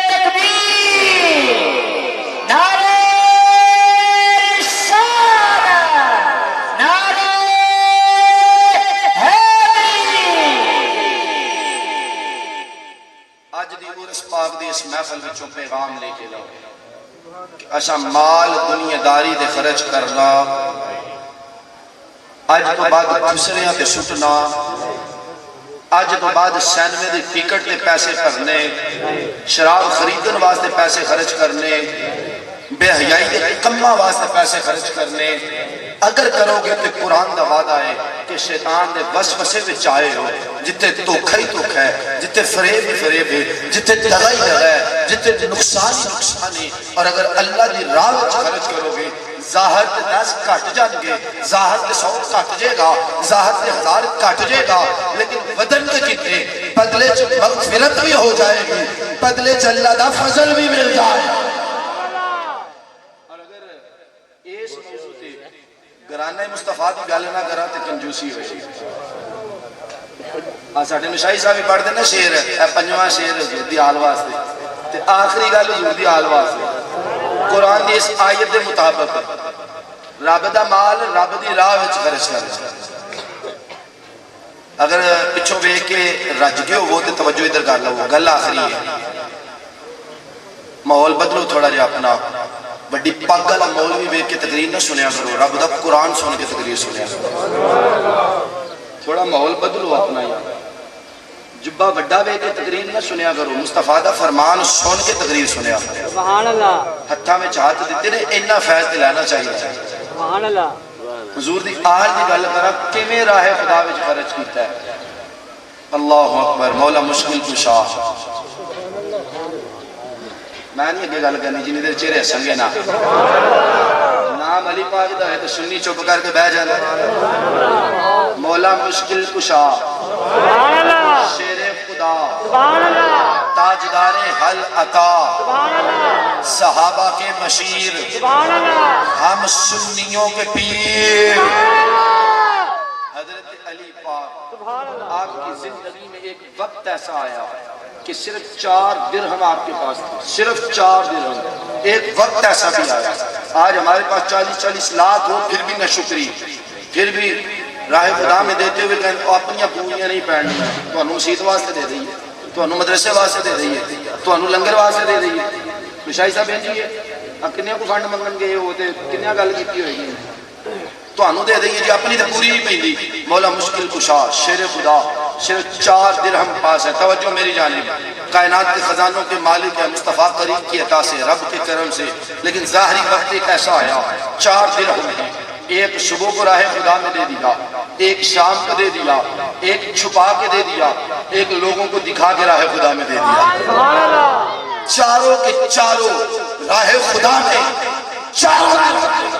تکبیر, نعرہ پاک دی اس محفل وچوں پیغام لے کے لاؤ کہ اچھا مال دنیا داری دے خرچ کرنا, اج تو بعد دوسریاں تے سٹنا, اج تو بعد سینمے دی ٹکٹ تے پیسے کرنے, شراب خریدن واسطے پیسے خرچ کرنے, بے حیائی دے کماں واسطے پیسے خرچ کرنے. اگر کرو گے تو قرآن دا وعدہ ہے کہ شیطان دے وسوسے وچ آئے ہو جتے دھوکھا ہی دھوکھا ہے, جتے فریب ہی فریب ہے, جتے دغا ہی دغا ہے, جتے نقصان ہی نقصان ہے. اور اگر اللہ دی راہ وچ خرچ کرو گے ظاہر تے 10 کٹ جان گے, ظاہر تے 100 کٹ جائے گا, ظاہر تے 1000 کٹ جائے گا, لیکن بدن تے کتنے بدلے چ مغفرت بھی ہو جائے گی, بدلے چ اللہ دا فضل بھی مل جائے گا. گرانہ مصطفیٰ دی گل نہ کرا تے کنجوسی ہوئی. ساڈے مشائی صاحب بھی پڑھ دینا شعر ہے, پنجواں شعر حضور دی آل واسطے تے آخری گل حضور دی آل واسطے. قرآن دی اس آیت دے مطابق رب دا مال رب دی راہ وچ خرچ کرنا. اگر پچھوں ویکھ کے رج گئے ہو تے توجہ ادھر کر لو, گل آخری ہے. ماحول بدلو تھوڑا جہا اپنا, بڑی پاک والا مولوی ویکھ کے تقریر نہ سنیا کرو, رب دا قرآن سن کے تقریر سنیا کرو. تھوڑا ماحول بدلو اپنا, یار جبہ بڑا ویکھ کے تقریر نہ سنیا کرو, مصطفیٰ دا فرمان سن کے تقریر سنیا کرو. سبحان اللہ. ہتھاں وچ ہاتھ دیتے نے اتنا فیض تے لینا چاہیے. سبحان اللہ. حضور دی آل دی گل کرا کیویں راہ خدا وچ خرچ کیتا ہے. اللہ اکبر. مولا مشکل کشا. میں نہیں اگے گل کرنی جنہیں دیر چہرے سنگے نا, نام علی پاک دا ہے تو سنی چپ کر کے بہ جانا. مولا مشکل کشا, شیر خدا, تاجدار حل عطا, صحابہ کے مشیر, ہم سنیوں کے پیر حضرت علی پاک. آپ کی زندگی میں ایک وقت ایسا آیا کہ صرف 4 درہم آپ کے پاس تھے, صرف 4 درہم. ایک وقت ایسا بھی آیا, آج ہمارے پاس 40-40 لاکھ ہو پھر بھی نہ شکری, پھر بھی راہ خدا میں دیتے ہوئے کہیں اپنی پوریاں نہیں پڑھنی تو مسیت واسطے دے دئیے تو مدرسے واسطے دے دئیے تو لنگر واسطے دے دئیے تو شاہی صاحب بھیجیے اب کنیا کو فنڈ منگن گے وہ کنیا گل کی ہوئے گی تو دے دئیے جی اپنی تو پوری نہیں پہنی مولا مشکل کشا شیر خدا صرف 4 درہم پاس ہے توجہ میری جانب کائنات کے خزانوں کے مالک ہے مصطفیٰ قریب کی عطا سے رب کے کرم سے لیکن ظاہری وقت ایک ایسا آیا 4 درہم ہے ایک صبح کو راہ خدا میں دے دیا ایک شام کو دے دیا ایک چھپا کے دے دیا ایک لوگوں کو دکھا کے راہ خدا میں دے دیا چاروں کے چاروں راہ خدا میں چاروں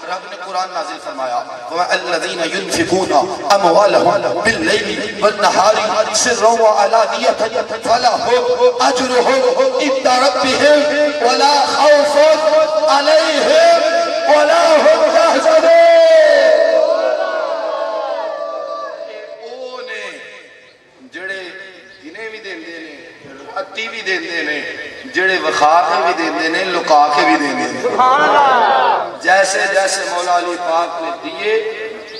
رب نے قرآن نازل فرمایا وَالَّذِينَ يُنْفِقُونَ أَمْوَالَهُمْ بِاللَّيْلِ وَالنَّهَارِ سِرًّا وَعَلَانِيَةً فَلَهُمْ أَجْرُهُمْ عِندَ رَبِّهِمْ وَلَا خَوْفٌ عَلَيْهِمْ وَلَا هُمْ يَحْزَنُونَ اونے جڑے گنے بھی دیندے نے اتی بھی دیندے نے جڑے وخا کے بھی دیندے نے لکا کے بھی دیندے نے سبحان اللہ جیسے جیسے مولا علی پاک نے دیے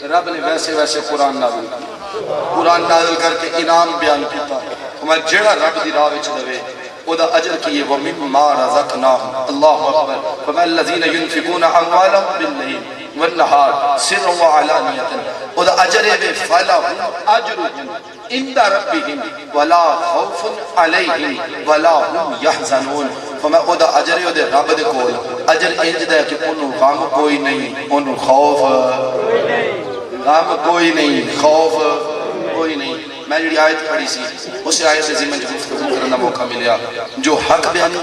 رب نے ویسے ویسے قرآن نازل کر کے انعام بیان کیتا ہمیں جڑا رب دی راہ وچ دوے او دا اجر کیے وَمِمَّا رَزَقْنَاهُمْ اللہ اکبر فَمَا الَّذِينَ يُنْفِقُونَ أَمْوَالَهُمْ بِاللَّيْلِ وَالنَّهَارِ سِرًّا وَعَلَانِيَةً او دا اجر بے فَلَهُمْ أَجْرُهُمْ عند ربهم ولا خوف عليهم ولا هم يحزنون فما او دا اجر او دے رب دے کول اجر انج دا کہ انہوں غم کوئی نہیں انہوں خوف غم کوئی نہیں خوف کوئی نہیں میں جڑی آیت پڑھی سی اس آیت سے ضمن گفتگو کرنے کا موقع ملیا جو حق بیان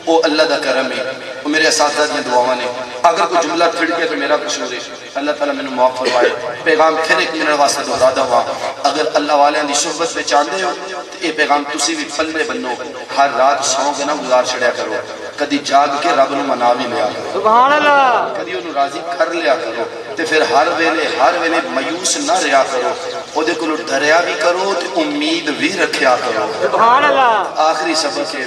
وہ اللہ دا کرم ہے وہ میرے اساتذہ دی دعاواں نے اگر کوئی جملہ پھڑ گیا تو میرا قصور ہے اللہ تعالیٰ میں نے معاف فرمائے پیغام پھر ایک منٹ واسطے دہرا دوا اگر اللہ والے دی صحبت پہ چاندے ہو تو یہ پیغام تسی بھی پلے بنو ہر رات سو کے نہ گزار چھڑیا کرو کدی جاگ کے رب نو منا بھی لیا کرو سبحان اللہ کدی انہوں راضی کر لیا کرو تے پھر ہر ویلے مایوس نہ رہا کرو او دے کولو ڈریا بھی کرو تے امید بھی رکھیا کرو سبحان اللہ آخری سبق ہے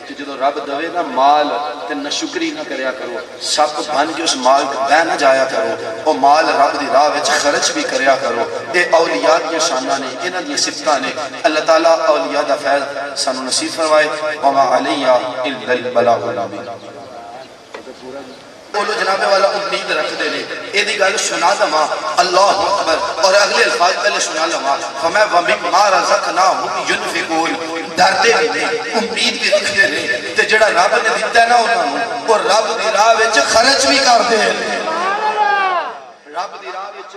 کہ جدو رب دوے نا مال تے نہ شکری نہ کریا کرو سب بن کے اس مال بہ نہ جایا کرو او مال رب دی راہ وچ خرچ بھی کریا کرو اے اولیاء دی شاناں نے انہاں دی صفتاں نے اللہ تعالیٰ اولیاء دا فیض سانو نصیب فرمائے وما علیہ الا البلاغ المبین بولو جناب والا امید رکھ دے لے اے دی گل سنا دما اللہ اکبر اور اگلے الفاظ پہلے سنا لما فما وَمِمَّا رَزَقْنَاهُمْ يُنْفِقُونَ ڈردے بھی نہیں امید بھی رکھ دے لے تے جڑا رب نے دیتا ہے نا انہوں اور رب دی راہ وچ خرچ بھی کر دے رب دی راہ وچ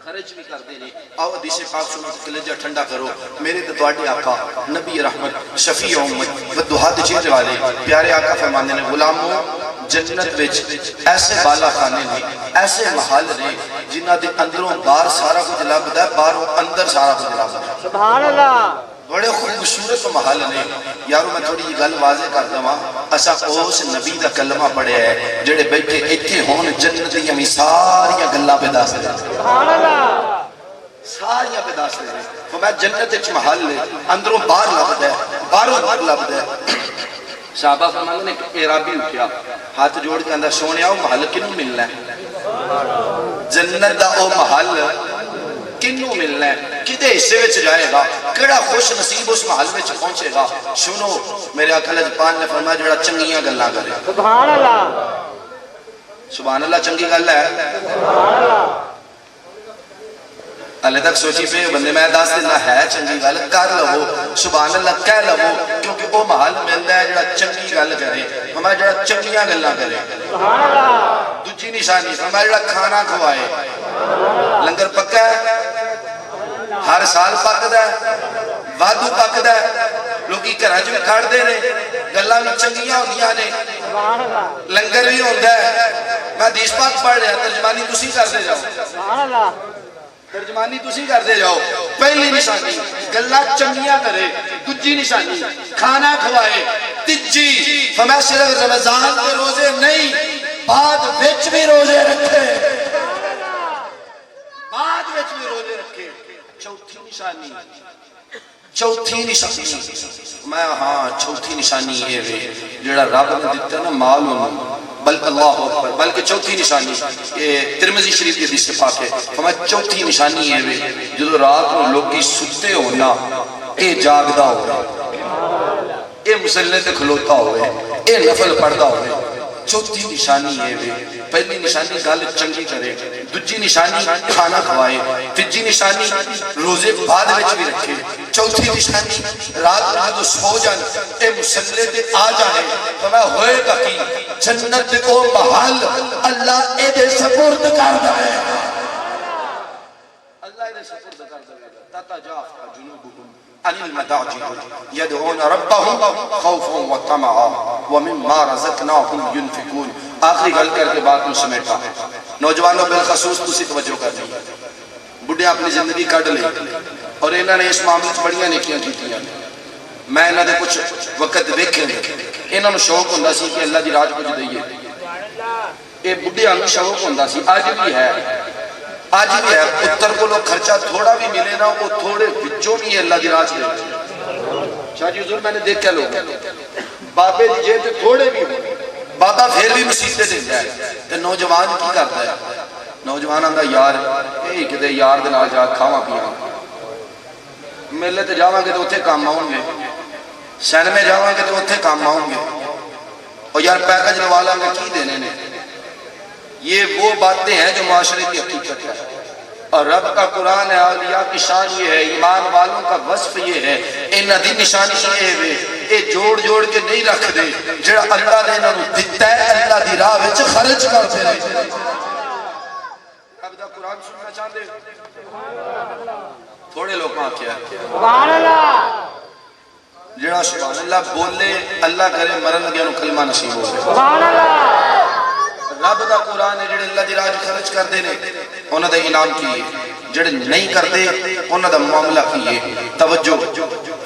خرچ بھی کر دے آؤ حدیث پاک سنو کلیجہ ٹھنڈا کرو میرے تواڈے آقا نبی رحمت شفیع امت و دہات چیز والے پیارے آقا فرمانے نے غلاموں جنت وچ ایسے بالا خانے نے ایسے محل نے جنہ دے اندروں باہر سارا کچھ لبدا ہے باہروں اندر سارا کچھ لبدا ہے سبحان اللہ بڑے خوبصورت محل نے یارو میں تھوڑی یہ گل واضح کر دواں اسا اس نبی دا کلمہ پڑھیا ہے جڑے بیٹھے ایتھے ہون جنت دی ہمیں ساری گلاں پہ دس دے سبحان اللہ ساری پہ دس دے تو میں جنت وچ محل ہے اندروں باہر لبدا ہے باہروں باہر لبدا ہے صحابہ فرمانے نے کہ عربی اٹھیا ہاتھ جوڑ کے اندر سونے آؤ محل کنوں ملنا ہے جنت دا او محل کنوں ملنا ہے کدے حصے وچ جائے گا کیڑا خوش نصیب اس محل وچ پہنچے گا سنو میرے آقا لجپال نے فرمایا جڑا چنگیاں گلاں کرے سبحان اللہ سبحان اللہ چنگی گل ہے سبحان اللہ اللہ تک سوچی پہ بندے میں دس دینا ہے چنگی گل کر لو سبحان اللہ کہہ لو کیونکہ وہ محل ملتا ہے جڑا چنگی گل کرے ہمیں جڑا چنگیاں گلاں کرے سبحان اللہ دوسری نشانی ہمیں جڑا کھانا کھوائے لنگر پکا ہے ہر سال پکدا ہے وادو پکدا ہے لوکی گھراں وچ کھڑ دے نے گلاں وی چنگیاں ہوندیاں نے سبحان اللہ لنگر بھی ہوندا ہے میں حدیث پاک پڑھ رہا ترجمانی تسی کردے جاؤ سبحان اللہ ترجمانی تسی کر دے جاؤ پہلی نشانی گلا چنگیاں کرے دوسری نشانی کھانا کھوائے تیجی فرمایا صرف رمضان کے روزے نہیں بعد وچ بھی روزے رکھے بعد وچ بھی روزے رکھے چوتھی نشانی میں ہاں چوتھی نشانی یہ ہے جڑا رب نے دیتا نا مال انہوں بلکہ اللہ اکبر، بلکہ چوتھی نشانی ترمذی شریف کی حدیث پاک ہے، فرمایا چوتھی نشانی ہے جدو رات کو لوگی ستے ہونا اے جاگدا ہوئے، اے مسلح تے کھلوتا ہوئے، اے نفل پڑھدا ہوئے۔ چوتھی نشانی ہے پہلی نشانی گل چنگی کرے، دوجی نشانی کھانا کھوائے، تیجی نشانی روزے بعد وچ بھی رکھے، چوتھی نشانی رات کو سو جان اے مسلح تے آ جائے، فرمایا ہوئے گا کی جنت او محل اللہ اے دے سپرد کر دے، اللہ اے دے سپرد کر دے، تتجافى جنوبهم عن المضاجع يدعون ربهم خوفا وطمعا ومما رزقناهم ينفقون۔ آخری گل کر کے بات کو سمیٹا، نوجوانوں بالخصوص تسی توجہ کر دی، بڑھے اپنی زندگی کٹ لے اور انہوں نے اس معاملے سے بڑیاں نیکیاں کیتیاں۔ میں انہوں نے کچھ وقت دیکھے، انہوں نے شوق ہوندا سی کہ اللہ دی راج کچھ دئیے، یہ بڑھے ہم شوق ہوندا سی، آج بھی ہے، آج بھی ہے، پتر کو لوگ خرچہ تھوڑا بھی ملے نا وہ تھوڑے بچوں بھی اللہ دی راج دے۔ شاہ جی حضور میں نے دیکھ کیا لوگ بابے دی جیب تے تھوڑے بھی بابا پھر بھی مسیحتے دے جائے، تے نوجوان کی کرتا ہے؟ نوجوان آندہ یار اے کدے یار دے نال جا کھاواں پیاں، میلے تے جاواں گے تو اتھے کام آؤں گے، سینمے جاواں گے تو اتھے کام آؤں گے، اور یار پیکج لوالاں گے کی دینے نے۔ یہ وہ باتیں ہیں جو معاشرے کی حقیقت ہے، اور رب کا قرآن ہے، اولیاء کی شان یہ ہے، ایمان والوں کا وصف یہ ہے، ان دی نشانی یہ ہے، اے جوڑ جوڑ کے نہیں رکھ دے، جڑا اللہ نے انہوں دیتا ہے اللہ دی راہ وچ خرچ کرتے رہے۔ رب دا قرآن سننا چاہتے تھوڑے لوگ ماں کیا ہے سبحان اللہ، جڑا سبحان اللہ بولے اللہ کرے مرن گیا نو کلمہ نصیب ہو گئے۔ سبحان اللہ، رب دا قرآن ہے جڑے اللہ دی راہ خرچ کر دے نے انہوں دا انعام کیے، جڑے نہیں کر دے انہوں دا معاملہ کیے۔ توجہ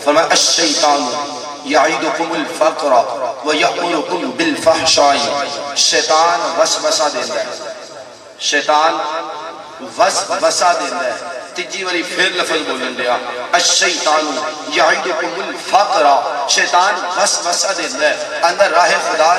فرمایا الشیطان یعیدکم الفقر ویأمرکم بالفحشاء، شیطان وسوسہ دیتا ہے، شیطان وسوسہ دیتا ہے۔ تیجی والی پھر لفظ بولن دیا الشیطان یعیدکم الفقر، شیطان وسوسہ دیتا ہے اندر راہ خدا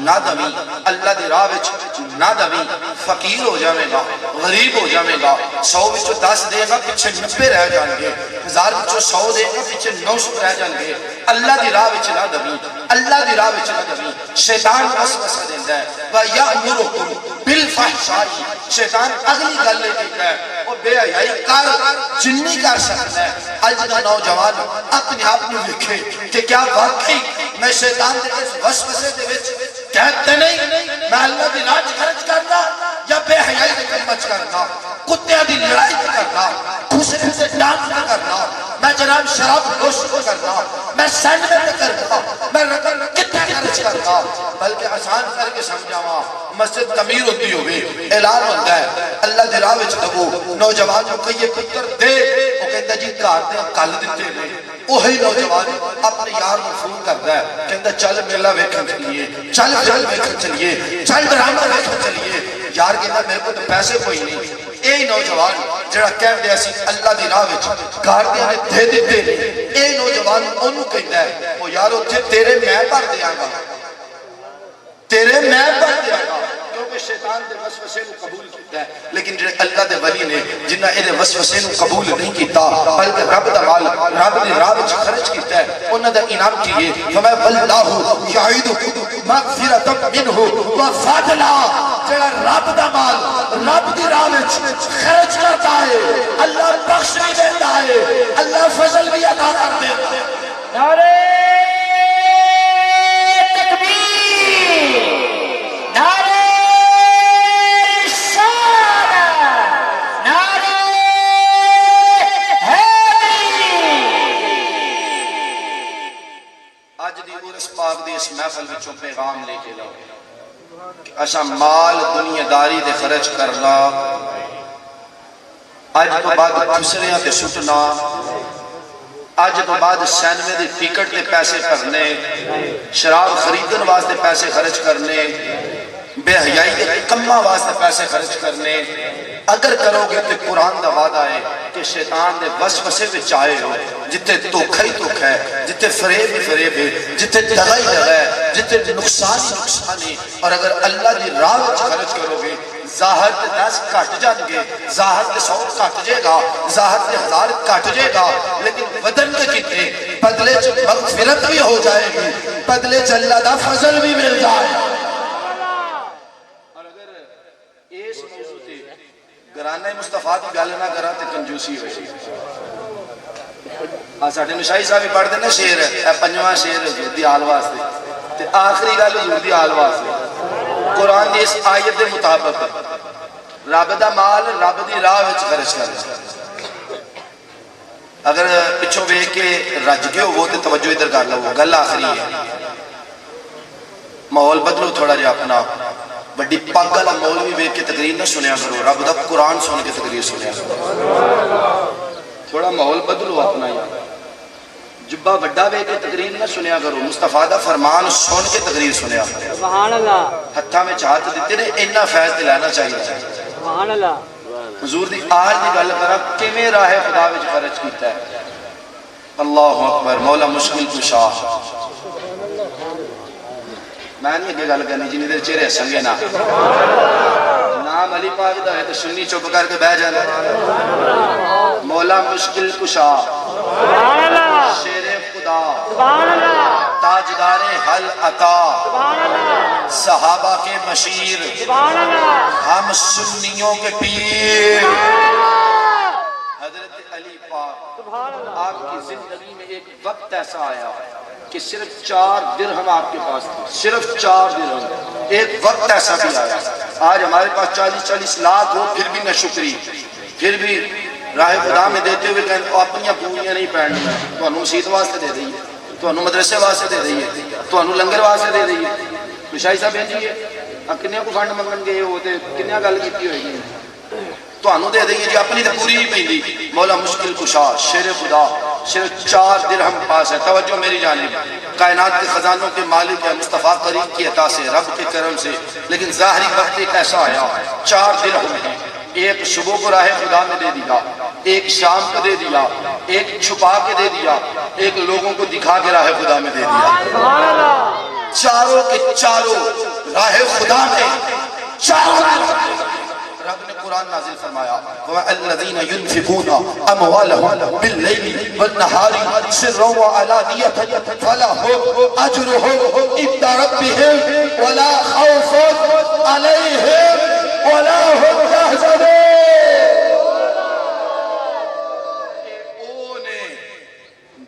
نہ دوی، اللہ دی راہ وچ نہ دوی، فقیر ہو جاوے گا، غریب ہو جاوے گا، 100 وچوں 10 دے گا پیچھے 90 رہ جان گے، 1000 وچوں 100 دے گا پیچھے 900 رہ جان گے، اللہ دی راہ وچ نہ دوی، اللہ دی راہ وچ نہ دوی۔ شیطان وسوسہ دیتا ہے وَيَأْمُرُكُمْ بِالْفَحْشَاءِ، شیطان اگلی گل لے دیتا ہے وہ بے حیائی کر جنی کر سکتا ہے۔ آج کا نوجوان اپنے آپ میں لکھے کہ کیا واقعی میں شیطان دے اس وسوسے دے وچ کہتے نہیں میں اللہ دی راج خرچ کرنا یا بے حیائی دے کلمچ کرنا، کتیاں دی لڑائی کرنا، خسرے سے ڈانس کرنا، میں جناب شراب نوش کرنا، میں سینڈ کرنا، میں رقم کتنے خرچ کرنا، بلکہ آسان کر کے سمجھاواں مسجد تعمیر ہوتی ہوئے اعلان ہوتا ہے اللہ دی راہ وچ لگو، نوجوان جو کہیے پتر دے وہ کہتا جی کار دے کل دیتے ہیں، وہی نوجوان اپنے یار کو فون کرتا ہے کہتا چل میلہ ویکھن چلیے، چل فلم ویکھن چلیے، چل ڈرامہ ویکھن چلیے، یار کہتا میرے کو تو پیسے کوئی نہیں۔ اے نوجوان جڑا کہہ دیا سی اللہ دی راہ وچ گھر دے دے دیتے نہیں، اے نوجوان انہوں کہتا ہے وہ یار اتھے تیرے میں بھر دیاں گا، تیرے میں بھر دیاں گا، کیونکہ شیطان دے وسوسے کو قبول کیتا ہے، لیکن جڑے اللہ دے ولی نے جنہ اے دے وسوسے کو قبول نہیں کیتا بلکہ رب دا مال رب دی راہ وچ خرچ کیتا ہے انہاں دا انعام کیے۔ فرمایا واللہ یعیدکم مغفرۃ منہ وفضلا، جڑا رب دا مال رب دی راہ وچ خرچ کرتا ہے اللہ بخش بھی دیتا ہے، اللہ فضل بھی عطا کر دیتا ہے۔ نعرہ تکبیر، نعرہ رسالت، نعرہ حیدری۔ آج دی عرس پاک دی اس محفل وچوں پیغام لے کے لاؤ کہ اسا مال دنیا داری دے خرچ کرنا، آج تو بعد خسریاں تے سٹنا، آج تو بعد سینمے دی ٹکٹ تے پیسے کرنے، شراب خریدن واسطے پیسے خرچ کرنے، بے حیائی دے کمہ واسطے پیسے خرچ کرنے، اگر کرو گے تو قرآن دا وعدہ ہے کہ شیطان دے وسوسے وچ آئے ہو جتے دھوکھا ہی دھوکھا ہے، جتے فریب ہی فریب ہے، جتے دغا ہی دغا ہے، جتے نقصان ہی نقصان ہے، اور اگر اللہ دی راہ وچ خرچ کرو گے ظاہر تے 10 کٹ جان گے، ظاہر تے 100 کٹ جائے گا، ظاہر تے 1000 کٹ جائے گا، لیکن بدن کے کتنے بدلے چ مغفرت بھی ہو جائے گی، بدلے چ اللہ دا فضل بھی مل جائے گا۔ اور اگر اس موضوع تے گرانہ مصطفیٰ کی گل نہ کرا تے کنجوسی ہوئی۔ ساڈے نشائی صاحب پڑھ دینا شعر ہے، پنجواں شعر حضور دی آل واسطے تے آخری گل حضور دی آل واسطے۔ قرآن دی اس آیت دے مطابق رب دا مال رب دی راہ وچ خرچ کر، اگر پچھوں ویکھ کے رج گئے ہو تے توجہ ادھر کر لو، گل آخری ہے۔ ماحول بدلو تھوڑا جہا اپنا، بڑی پاک والا مولوی ویکھ کے تقریر نہ سنیا کرو، رب دا قرآن سن کے تقریر سنیا کرو۔ تھوڑا ماحول بدلو اپنا، یار جبہ بڑا ویکھ کے تقریر نہ سنیا کرو، مصطفیٰ دا فرمان سن کے تقریر سنیا کرو۔ سبحان اللہ، ہتھاں میں ہاتھ دیتے نے، اتنا فیض دلانا چاہیے۔ سبحان اللہ۔ حضور دی آج دی گل کرا کیویں راہ خدا وچ خرچ کیتا ہے۔ اللہ اکبر، مولا مشکل کشا۔ میں نہیں اگے گل کرنی جنہیں دیر چہرے ہسن گے نا، نام علی پاک دا ہے تو سنی چپ کر کے بہ جانا۔ مولا مشکل کشا، سبحان اللہ، شیر خدا، سبحان اللہ، تاجدار حل عطا، سبحان اللہ، صحابہ کے مشیر، سبحان اللہ، ہم سنیوں کے پیر، حضرت علی پاک۔ سبحان اللہ۔ آپ کی زندگی میں ایک وقت ایسا آیا کہ صرف 4 درہم آپ کے پاس تھے، صرف 4 درہم۔ ایک وقت ایسا بھی آیا، آج ہمارے پاس 40-40 لاکھ ہو پھر بھی نہ شکری، پھر بھی راہ خدا میں دیتے ہوئے کہیں تو اپنی پوریاں نہیں پہننا، تو انہوں مسجد واسطے دے دئیے، تو انہوں مدرسے واسطے دے دئیے، تو انہوں لنگر واسطے دے دئیے۔ مشاہی صاحب بھیجیے کنیا کو فنڈ منگن گئے ہوتے کنیا گل کیتی ہوئے گی، تو انہوں دے دئیے جی اپنی تو پوری نہیں پہنی۔ مولا مشکل کشا، شیر خدا، صرف 4 درہم پاس ہے۔ توجہ میری جانب، کائنات کے خزانوں کے مالک ہے، مصطفیٰ کریم کی عطا سے، رب کے کرم سے، لیکن ظاہری وقت ایک ایسا آیا 4 درہم ہے، ایک صبح کو راہ خدا میں دے دیا، ایک شام کو دے دیا، ایک چھپا کے دے دیا، ایک لوگوں کو دکھا کے راہ خدا میں دے دیا۔ چاروں کے چاروں راہ خدا میں، چاروں رب نے قرآن نازل فرمایا الذین ينفقون اموالهم باللیل والنہار سرا وعلانیۃ فلهم اجرهم عند ربهم ولا خوف علیہم ولا هم يحزنون۔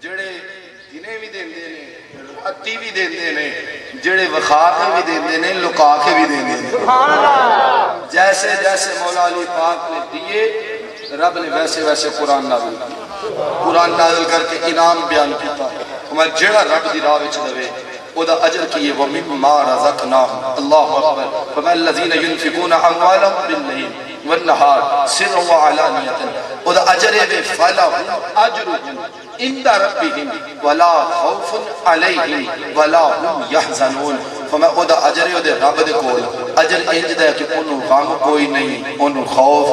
جڑے دنے بھی دیندے نے، راتی بھی دیندے نے، جڑے وخا کے بھی دیندے نے، لکا کے بھی دیندے نے۔ سبحان اللہ۔ جیسے جیسے مولا علی پاک نے دیے، رب نے ویسے ویسے قرآن نازل کیا، قرآن نازل کر کے انعام بیان کیتا۔ ہمیں جڑا رب دی راہ وچ دوے او دا اجر کیے، وَمِمَّا رَزَقْنَاهُمْ اللہ اکبر فَمَا الَّذِينَ يُنْفِقُونَ أَمْوَالَهُمْ بِاللَّيْلِ وَالنَّهَارِ سِرًّا وَعَلَانِيَةً او دا اجر ہے فَلَهُمْ أَجْرُهُمْ عِنْدَ رَبِّهِمْ وَلَا خَوْفٌ عَلَيْهِمْ وَلَا هُمْ يَحْزَنُونَ۔ فرمایا او دا اجر ہے او دے رب دے کول، اجر انج دا ہے کہ انہوں غم کوئی نہیں، انہوں خوف،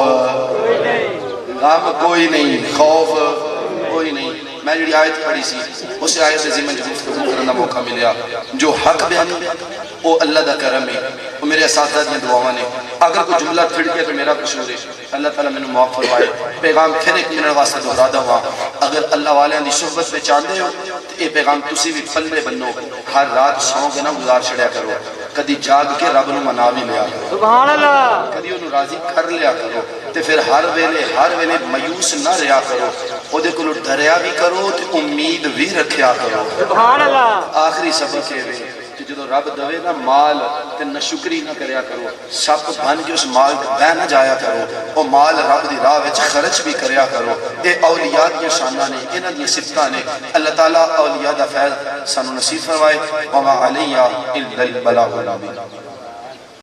غم کوئی نہیں، خوف کوئی نہیں۔ میں جڑی آیت پڑھی سی اس آیت سے ضمن جو گفتگو کرنے کا موقع ملیا، جو حق بیانی وہ اللہ دا کرم ہے، وہ میرے اساتذہ دیا دعاواں نے۔ اگر کوئی جملہ پھڑ گیا تو میرا قصور ہے، اللہ تعالیٰ میں نے معاف فرمائے۔ پیغام پھر ایک منٹ واسطے دہرا دوا، اگر اللہ والے دی صحبت میں چاہتے ہو تو یہ پیغام تسی بھی پلے بنو، ہر رات سو کے نہ گزار چھڑیا کرو، کدی جاگ کے رب نو منا بھی لیا کرو، سبحان اللہ، کدی انہوں راضی کر لیا کرو، تے پھر ہر ویلے مایوس نہ رہا کرو، او دے کولو ڈریا بھی کرو تے امید بھی رکھیا کرو، سبحان اللہ۔ آخری سبق ہے کہ جدو رب دوے نا مال تے نہ شکری نہ کریا کرو، سب بن کے اس مال بہ نہ جایا کرو، او مال رب دی راہ وچ خرچ بھی کریا کرو۔ اے اولیاء دی شاناں نے، انہاں دی صفتاں نے، اللہ تعالیٰ اولیاء دا فیض سانو نصیب فرمائے۔ وما علیہ الا البلاغ المبین۔